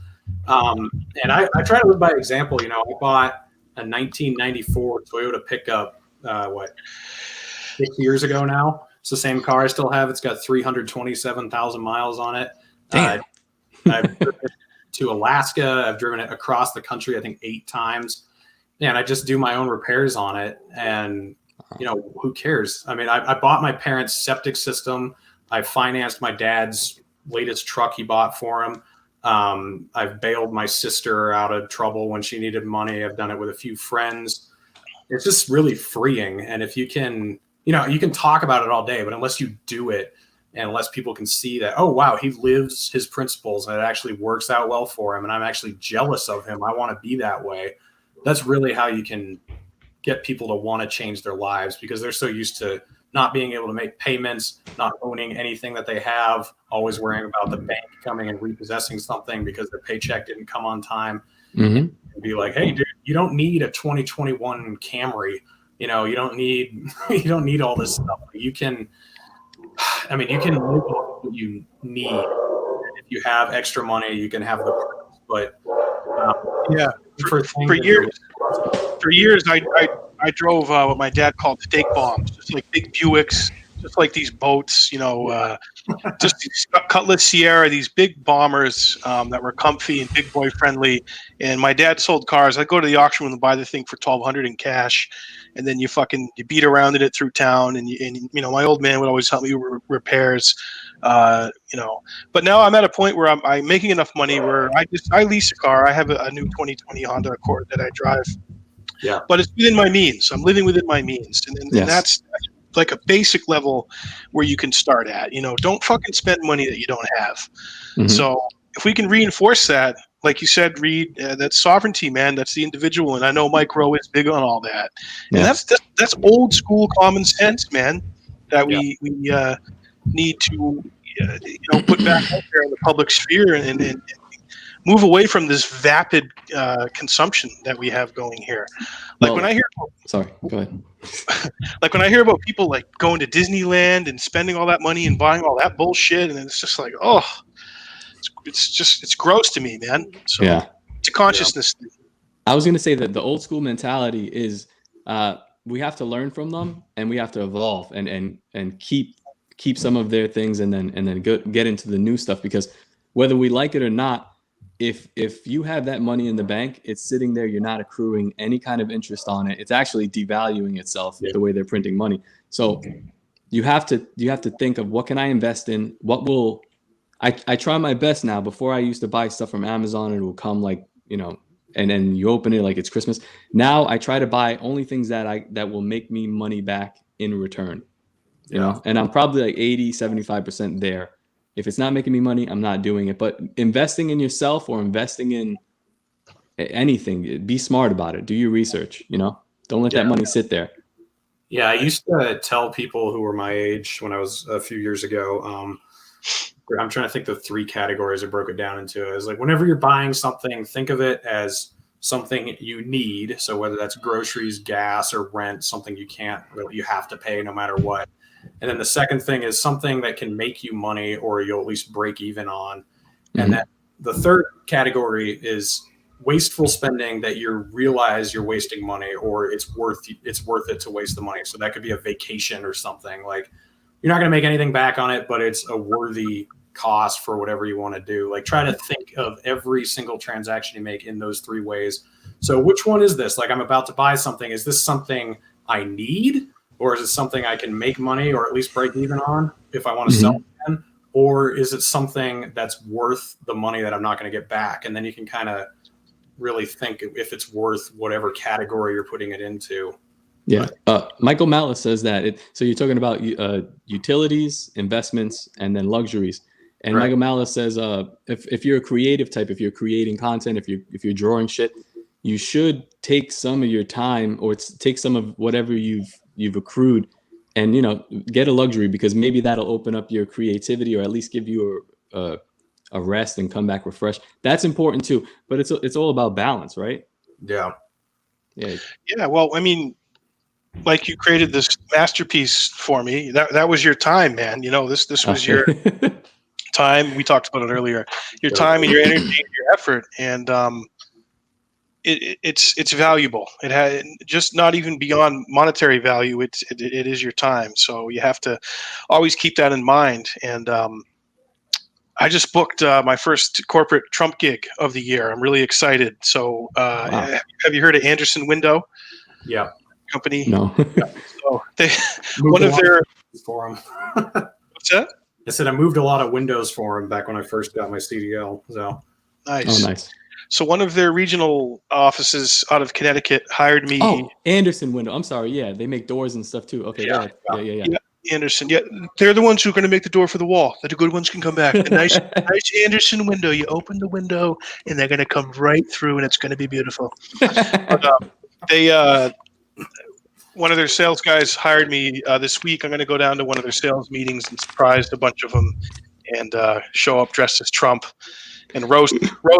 And I try to live by example. You know, I bought a 1994 Toyota pickup, 6 years ago now. It's the same car I still have. It's got 327,000 miles on it. Damn. I've driven it to Alaska. I've driven it across the country, I think 8 times. And I just do my own repairs on it. And, you know, who cares? I mean, I bought my parents' septic system. I financed my dad's latest truck he bought for him. I've bailed my sister out of trouble when she needed money. I've done it with a few friends. It's just really freeing. And if you can, you know, you can talk about it all day, but unless you do it, and unless people can see that, oh, wow, he lives his principles and it actually works out well for him, and I'm actually jealous of him, I want to be that way. That's really how you can get people to want to change their lives, because they're so used to not being able to make payments, not owning anything that they have, always worrying about the bank coming and repossessing something because their paycheck didn't come on time. And be like, hey, dude, you don't need a 2021 Camry. You know, you don't need all this stuff. You can live off what you need. If you have extra money, you can have the perks. But for years, I drove what my dad called fake bombs, just like big Buicks, just like these boats, you know, just these Cutlass Sierra, these big bombers that were comfy and big boy friendly. And my dad sold cars. I'd go to the auction room and buy the thing for $1,200 in cash, and then you beat around in it through town. And you know, my old man would always help me with repairs. You know, but now I'm at a point where I'm making enough money where I lease a car. I have a new 2020 Honda Accord that I drive. Yeah, but it's within my means. I'm living within my means, and that's like a basic level where you can start at. You know, don't fucking spend money that you don't have. So if we can reinforce that, like you said, Reed, that's sovereignty, man. That's the individual, and I know Mike Rowe is big on all that. And that's old school common sense, man. That we need to put back out there in the public sphere and move away from this vapid consumption that we have going here. Like when I hear, sorry, go ahead. Like when I hear about people like going to Disneyland and spending all that money and buying all that bullshit, and it's just like, oh, it's gross to me, man. So it's a consciousness thing. I was going to say that the old school mentality is learn from them, and we have to evolve and keep some of their things, and then get into the new stuff, because whether we like it or not, if you have that money in the bank, it's sitting there, you're not accruing any kind of interest on it. It's actually devaluing itself the way they're printing money. So you have to think of, what can I invest in? What will I try my best now. Before, I used to buy stuff from Amazon and it will come like, and then you open it like it's Christmas. Now I try to buy only things that will make me money back in return, you know, and I'm probably like 80-75% there. If it's not making me money, I'm not doing it. But investing in yourself or investing in anything, be smart about it. Do your research, don't let that money sit there. Yeah. I used to tell people who were my age when I was a few years ago, I'm trying to think the 3 categories I broke it down into. Is like, whenever you're buying something, think of it as something you need. So whether that's groceries, gas, or rent, something you have to pay no matter what. And then the second thing is something that can make you money, or you'll at least break even on. Mm-hmm. And then the third category is wasteful spending that you realize you're wasting money, or it's worth it to waste the money. So that could be a vacation or something. Like, you're not going to make anything back on it, but it's a worthy cost for whatever you want to do. Like, try to think of every single transaction you make in those 3 ways. So which one is this? Like, I'm about to buy something. Is this something I need? Or is it something I can make money or at least break even on if I want to sell it again? Or is it something that's worth the money that I'm not going to get back? And then you can kind of really think if it's worth whatever category you're putting it into. Yeah. Michael Malice says that. So you're talking about utilities, investments, and then luxuries. And Michael Malice says, if you're a creative type, if you're creating content, if you're drawing shit, you should take some of your time, or take some of whatever you've accrued, and get a luxury, because maybe that'll open up your creativity, or at least give you a rest and come back refreshed. That's important too. But it's all about balance, right? Yeah. Yeah. Well, I mean, like, you created this masterpiece for me. That was your time, man. This was your time. We talked about it earlier. Your time and your energy and your effort, and it's valuable. It had just not even beyond monetary value. It is your time. So you have to always keep that in mind. And I just booked my first corporate Trump gig of the year. I'm really excited. So have you heard of Anderson Window? Yeah. Company? No. So one of their for them. What's that? I said I moved a lot of windows for him back when I first got my CDL. So nice. Oh, nice. So one of their regional offices out of Connecticut hired me. Oh, Anderson Window. I'm sorry. Yeah, they make doors and stuff too. Okay. Yeah. Anderson. Yeah, they're the ones who are going to make the door for the wall. The good ones can come back. The nice Anderson window. You open the window, and they're going to come right through, and it's going to be beautiful. But, one of their sales guys hired me this week. I'm going to go down to one of their sales meetings and surprise a bunch of them, and show up dressed as Trump, and roast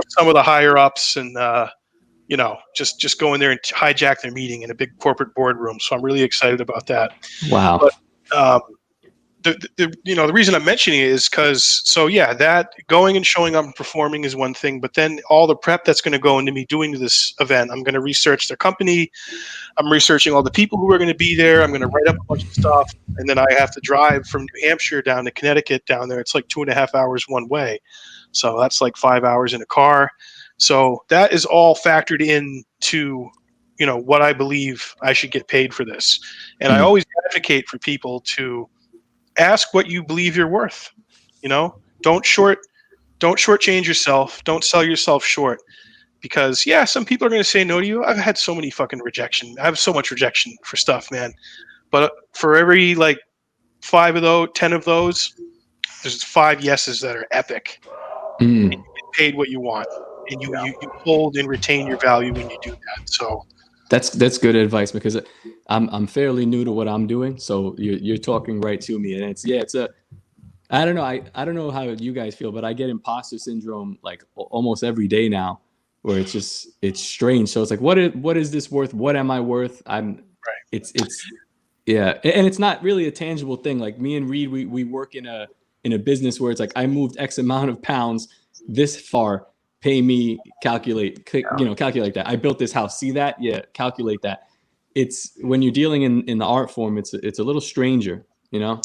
some of the higher ups, and just go in there and hijack their meeting in a big corporate boardroom. So I'm really excited about that. Wow. But the reason I'm mentioning it is because that going and showing up and performing is one thing, but then all the prep that's going to go into me doing this event. I'm going to research their company. I'm researching all the people who are going to be there. I'm going to write up a bunch of stuff, and then I have to drive from New Hampshire down to Connecticut down there. It's like 2.5 hours one way. So that's like 5 hours in a car. So that is all factored in to, what I believe I should get paid for this. And I always advocate for people to ask what you believe you're worth. Don't shortchange yourself. Don't sell yourself short, because some people are going to say no to you. I've had so many fucking rejection. I have so much rejection for stuff, man. But for every 5 of those, 10 of those, there's 5 yeses that are epic. And you get paid what you want, and you hold and retain your value when you do that. So that's good advice, because I'm fairly new to what I'm doing. So you're talking right to me, and it's I don't know. I don't know how you guys feel, but I get imposter syndrome like almost every day now, where it's strange. So it's like, what is this worth? What am I worth? It's and it's not really a tangible thing. Like me and Reed, we work in a business where it's like, I moved X amount of pounds this far, pay me, calculate that. I built this house. See that? Yeah. Calculate that. it's when you're dealing in the art form, it's a little stranger, you know.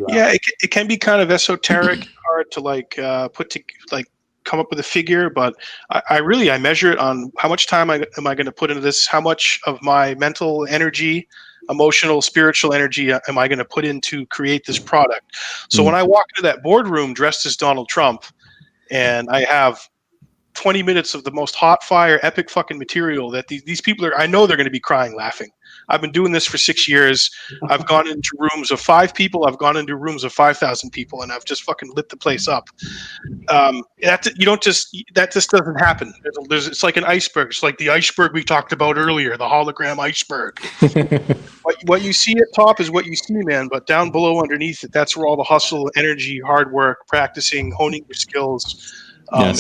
Yeah, it can be kind of esoteric, hard to come up with a figure, but I measure it on how much time am I going to put into this, how much of my mental energy, emotional, spiritual energy am I going to put in to create this product. So when I walk into that boardroom dressed as Donald Trump and I have 20 minutes of the most hot fire, epic fucking material that these people I know they're going to be crying laughing. I've been doing this for 6 years. I've gone into rooms of 5 people. I've gone into rooms of 5,000 people, and I've just fucking lit the place up. That just doesn't happen. It's like an iceberg. It's like the iceberg we talked about earlier, the hologram iceberg. What you see at top is what you see, man. But down below, underneath it, that's where all the hustle, energy, hard work, practicing, honing your skills, and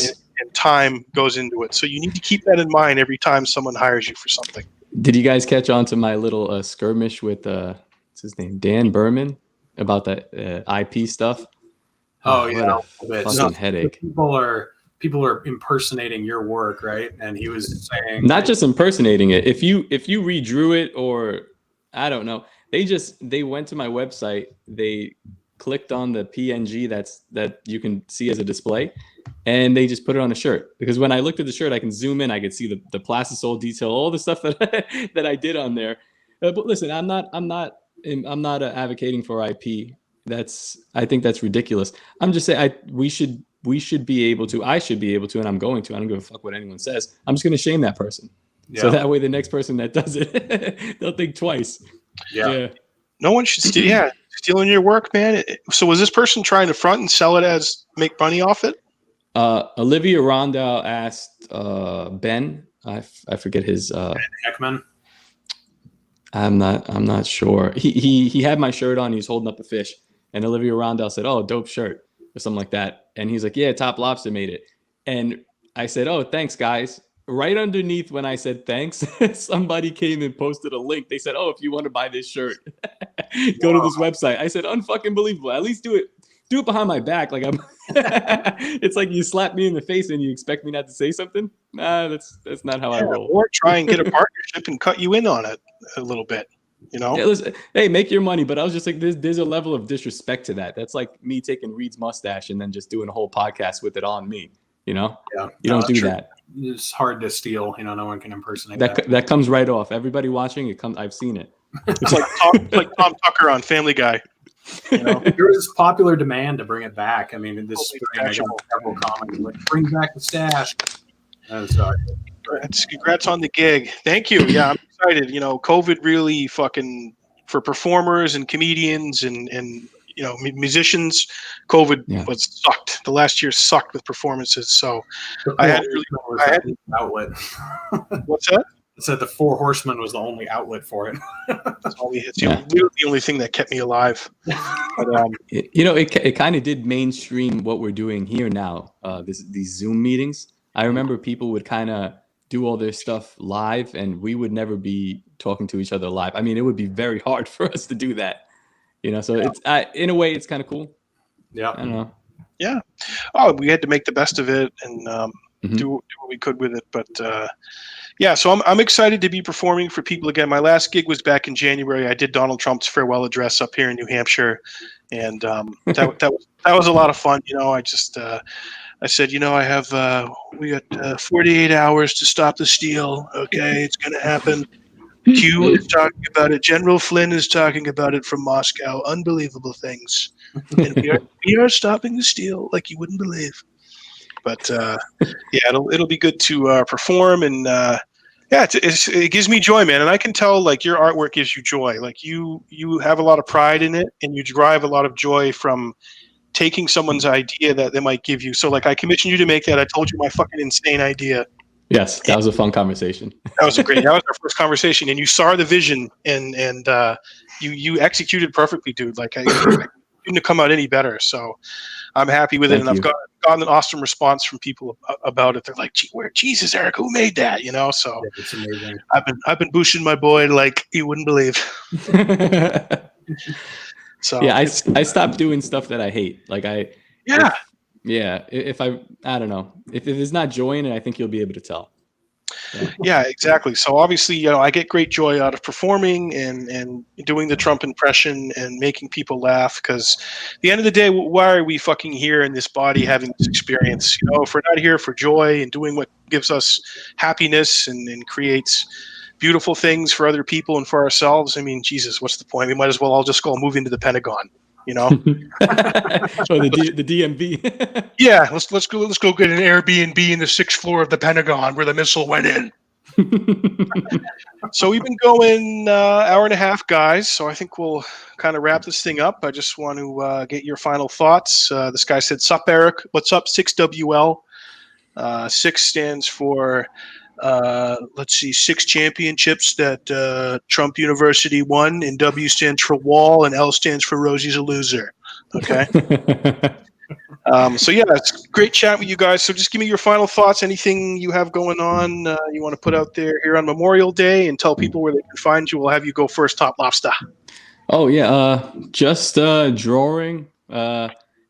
time goes into it. So you need to keep that in mind every time someone hires you for something. Did you guys catch on to my little skirmish with what's his name, Dan Berman, about that IP stuff? Oh what a fucking headache. People are impersonating your work, right? And he was saying, not just impersonating it. If you redrew it, or I don't know, they went to my website, they clicked on the PNG that you can see as a display, and they just put it on a shirt. Because when I looked at the shirt, I can zoom in, I could see the plastisol detail, all the stuff that that I did on there. But listen, I'm not advocating for IP. I think that's ridiculous. I'm just saying I should be able to, and I'm going to. I don't give a fuck what anyone says. I'm just going to shame that person. Yeah. So that way the next person that does it, they'll think twice. Yeah. No one should steal. Yeah, stealing your work, man. So was this person trying to front and sell it as make money off it? Olivia Rondeau asked Ben. I forget his. Jackman. I'm not sure. He had my shirt on. He was holding up a fish, and Olivia Rondeau said, "Oh, dope shirt," or something like that. And he's like, "Yeah, Toplobsta made it." And I said, "Oh, thanks, guys." Right underneath when I said thanks, somebody came and posted a link. They said, "Oh, if you want to buy this shirt, go to this website." I said, "Unfucking believable. At least do it behind my back." Like I'm. It's like you slap me in the face and you expect me not to say something. Nah, that's not how I roll. Or try and get a partnership and cut you in on it a little bit. You know. Yeah, listen, hey, make your money. But I was just like, there's a level of disrespect to that. That's like me taking Reed's mustache and then just doing a whole podcast with it on me. You know. Yeah. You don't do that. It's hard to steal. You know, no one can impersonate that. That comes right off. Everybody watching it comes. I've seen it. It's like Tom Tucker on Family Guy. You know, there was popular demand to bring it back. I mean, this spring I got several comments like, "Bring back the stash." Congrats on the gig. Thank you. Yeah, I'm excited. You know, COVID really fucking for performers and comedians and you know musicians. COVID was sucked. The last year sucked with performances. So I had an outlet. What's that? It said the Four Horsemen was the only outlet for it. It's the only thing that kept me alive. But, you know, it kind of did mainstream what we're doing here now. These Zoom meetings. I remember people would kind of do all their stuff live, and we would never be talking to each other live. I mean, it would be very hard for us to do that. You know, so it's in a way it's kind of cool. Yeah, I don't know. Yeah. Oh, we had to make the best of it and do what we could with it, but. Yeah, so I'm excited to be performing for people again. My last gig was back in January. I did Donald Trump's farewell address up here in New Hampshire, and that was a lot of fun. You know, I said, you know, we got 48 hours to stop the steal. Okay, it's going to happen. Q is talking about it. General Flynn is talking about it from Moscow. Unbelievable things, and we are stopping the steal like you wouldn't believe. But yeah, it'll be good to perform, and it gives me joy, man. And I can tell, like, your artwork gives you joy. Like you have a lot of pride in it, and you derive a lot of joy from taking someone's idea that they might give you. So, like, I commissioned you to make that. I told you my fucking insane idea. Yes, that was a fun conversation. That was that was our first conversation, and you saw the vision, and you executed perfectly, dude. Like I couldn't have come out any better. So I'm happy with it, and I've gotten an awesome response from people about it. They're like, Jesus, Eric, who made that? You know, so it's amazing. I've been boosting my boy like you wouldn't believe. So yeah, I stopped doing stuff that I hate. Like if I don't know, if there's not joy in it, I think you'll be able to tell. Yeah, exactly. So obviously, I get great joy out of performing and doing the Trump impression and making people laugh. Because at the end of the day, why are we fucking here in this body having this experience? If we're not here for joy and doing what gives us happiness and creates beautiful things for other people and for ourselves, I mean, Jesus, what's the point? We might as well all just go move into the Pentagon. Or the DMV. Yeah, let's go get an Airbnb in the 6th floor of the Pentagon where the missile went in. So we've been going hour and a half, guys. So I think we'll kind of wrap this thing up. I just want to get your final thoughts. This guy said, "Sup, Eric? What's up?" 6WL. 6 stands for 6 championships that Trump University won, and W stands for wall, and L stands for Rosie's a loser. Okay. So yeah, it's great chat with you guys. So just give me your final thoughts. Anything you have going on you want to put out there here on Memorial Day, and tell people where they can find you. We'll have you go first, Toplobsta. Oh yeah, just drawing,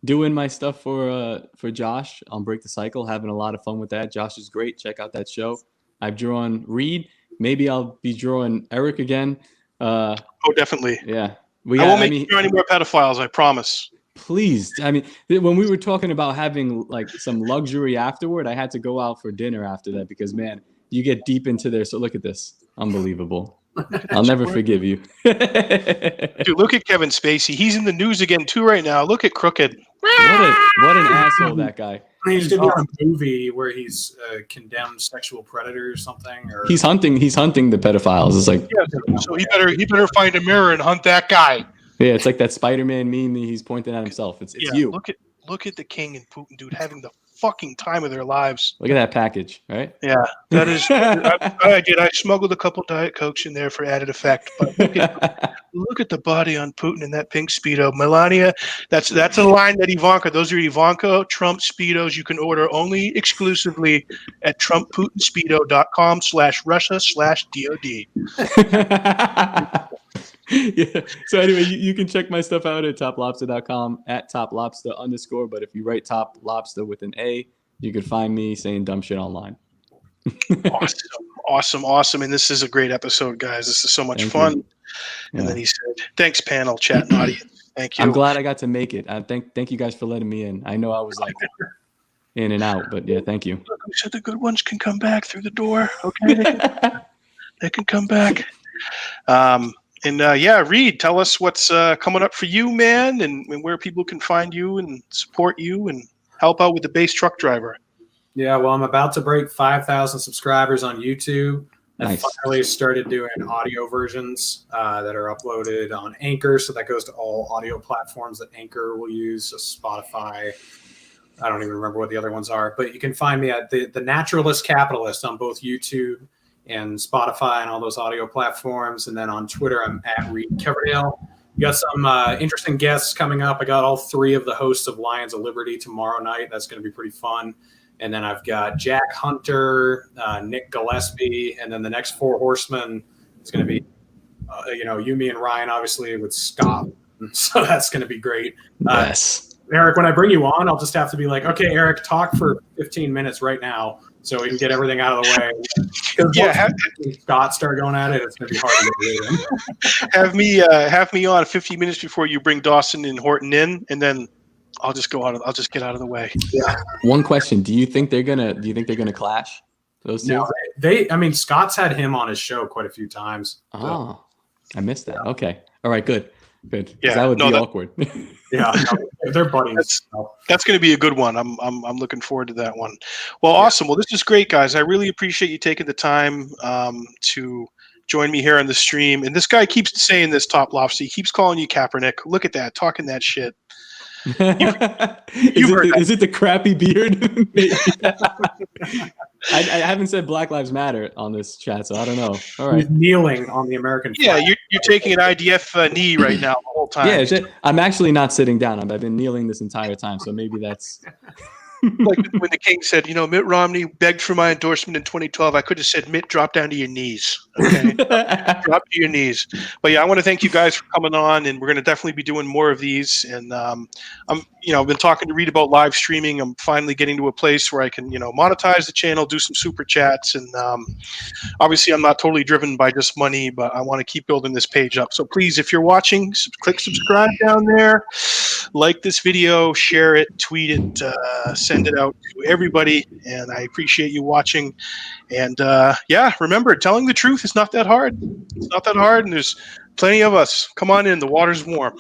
doing my stuff for Josh on Break the Cycle. Having a lot of fun with that. Josh is great. Check out that show. I've drawn Reed. Maybe I'll be drawing Eric again. Oh, definitely. Yeah. I won't make you draw any more pedophiles, I promise. Please. I mean, when we were talking about having like some luxury afterward, I had to go out for dinner after that because, man, you get deep into there. So look at this. Unbelievable. I'll never forgive you. Dude, look at Kevin Spacey. He's in the news again, too, right now. Look at Crooked. What an asshole that guy. He's going to be on a movie where he's a condemned sexual predator or something. Or he's hunting the pedophiles. It's like, yeah, so he better find a mirror and hunt that guy. Yeah, it's like that Spider-Man meme. He's pointing at himself. It's you. Look at the king and Putin, dude, having the fucking time of their lives. Look at that package, right? Yeah, that is. I smuggled a couple Diet Cokes in there for added effect. But look at the body on Putin in that pink Speedo. Melania, that's a line that Ivanka. Those are Ivanka Trump Speedos. You can order only exclusively at TrumpPutinSpeedo.com/Russia/DOD. Yeah. So anyway, you can check my stuff out at toplobsta.com at toplobsta_. But if you write Top Lobster with an A, you can find me saying dumb shit online. Awesome. And this is a great episode, guys. This is so much fun. And then he said, "Thanks, panel, chat, and audience. Thank you." I'm glad I got to make it. Thank you guys for letting me in. I know I was like in and out, but yeah, thank you. Look, we said the good ones can come back through the door. Okay, they can come back. Reed, tell us what's coming up for you, man, and where people can find you and support you and help out with the bass truck driver. Yeah, well, I'm about to break 5,000 subscribers on YouTube. Nice. I finally started doing audio versions that are uploaded on Anchor, so that goes to all audio platforms that Anchor will use, so Spotify. I don't even remember what the other ones are, but you can find me at the Naturalist Capitalist on both YouTube and Spotify and all those audio platforms. And then on Twitter, I'm at Reed Coverdale. We got some interesting guests coming up. I got all 3 of the hosts of Lions of Liberty tomorrow night. That's going to be pretty fun. And then I've got Jack Hunter, Nick Gillespie, and then the next 4 horsemen is going to be, you, me, and Ryan, obviously, with Scott. So that's going to be great. Yes. Eric, when I bring you on, I'll just have to be like, okay, Eric, talk for 15 minutes right now, so we can get everything out of the way. Yeah, Scott start going at it. It's going to be hard to get Have me on 15 minutes before you bring Dawson and Horton in, and then I'll just get out of the way. Yeah. One question: Do you think they're gonna clash? Those two? No, Scott's had him on his show quite a few times. Oh, I missed that. Okay, all right, good. Yeah, that would be awkward. Yeah, they're buddies. That's going to be a good one. I'm looking forward to that one. Well, awesome. Well, this is great, guys. I really appreciate you taking the time to join me here on the stream. And this guy keeps saying this, Top Lobster. He keeps calling you Kaepernick. Look at that, talking that shit. Is it the crappy beard? I haven't said Black Lives Matter on this chat, so I don't know. All right. He's kneeling on the American flag. Yeah, you're taking an IDF knee right now the whole time. Yeah, I'm actually not sitting down. I've been kneeling this entire time, so maybe that's Like when the king said, Mitt Romney begged for my endorsement in 2012, I could have said, Mitt, drop down to your knees. Okay, drop to your knees. But yeah, I want to thank you guys for coming on, and we're going to definitely be doing more of these. And I've been talking to Reed about live streaming. I'm finally getting to a place where I can, monetize the channel, do some super chats, and obviously I'm not totally driven by just money, but I want to keep building this page up. So please, if you're watching, click subscribe down there, like this video, share it, tweet it, send it out to everybody, and I appreciate you watching. And remember, telling the truth is not that hard. It's not that hard, and there's plenty of us. Come on in, the water's warm.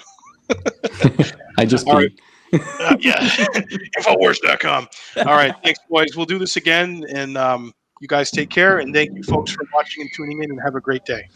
I just All right. Infowars.com. All right, thanks, boys. We'll do this again, and you guys take care, and thank you, folks, for watching and tuning in, and have a great day.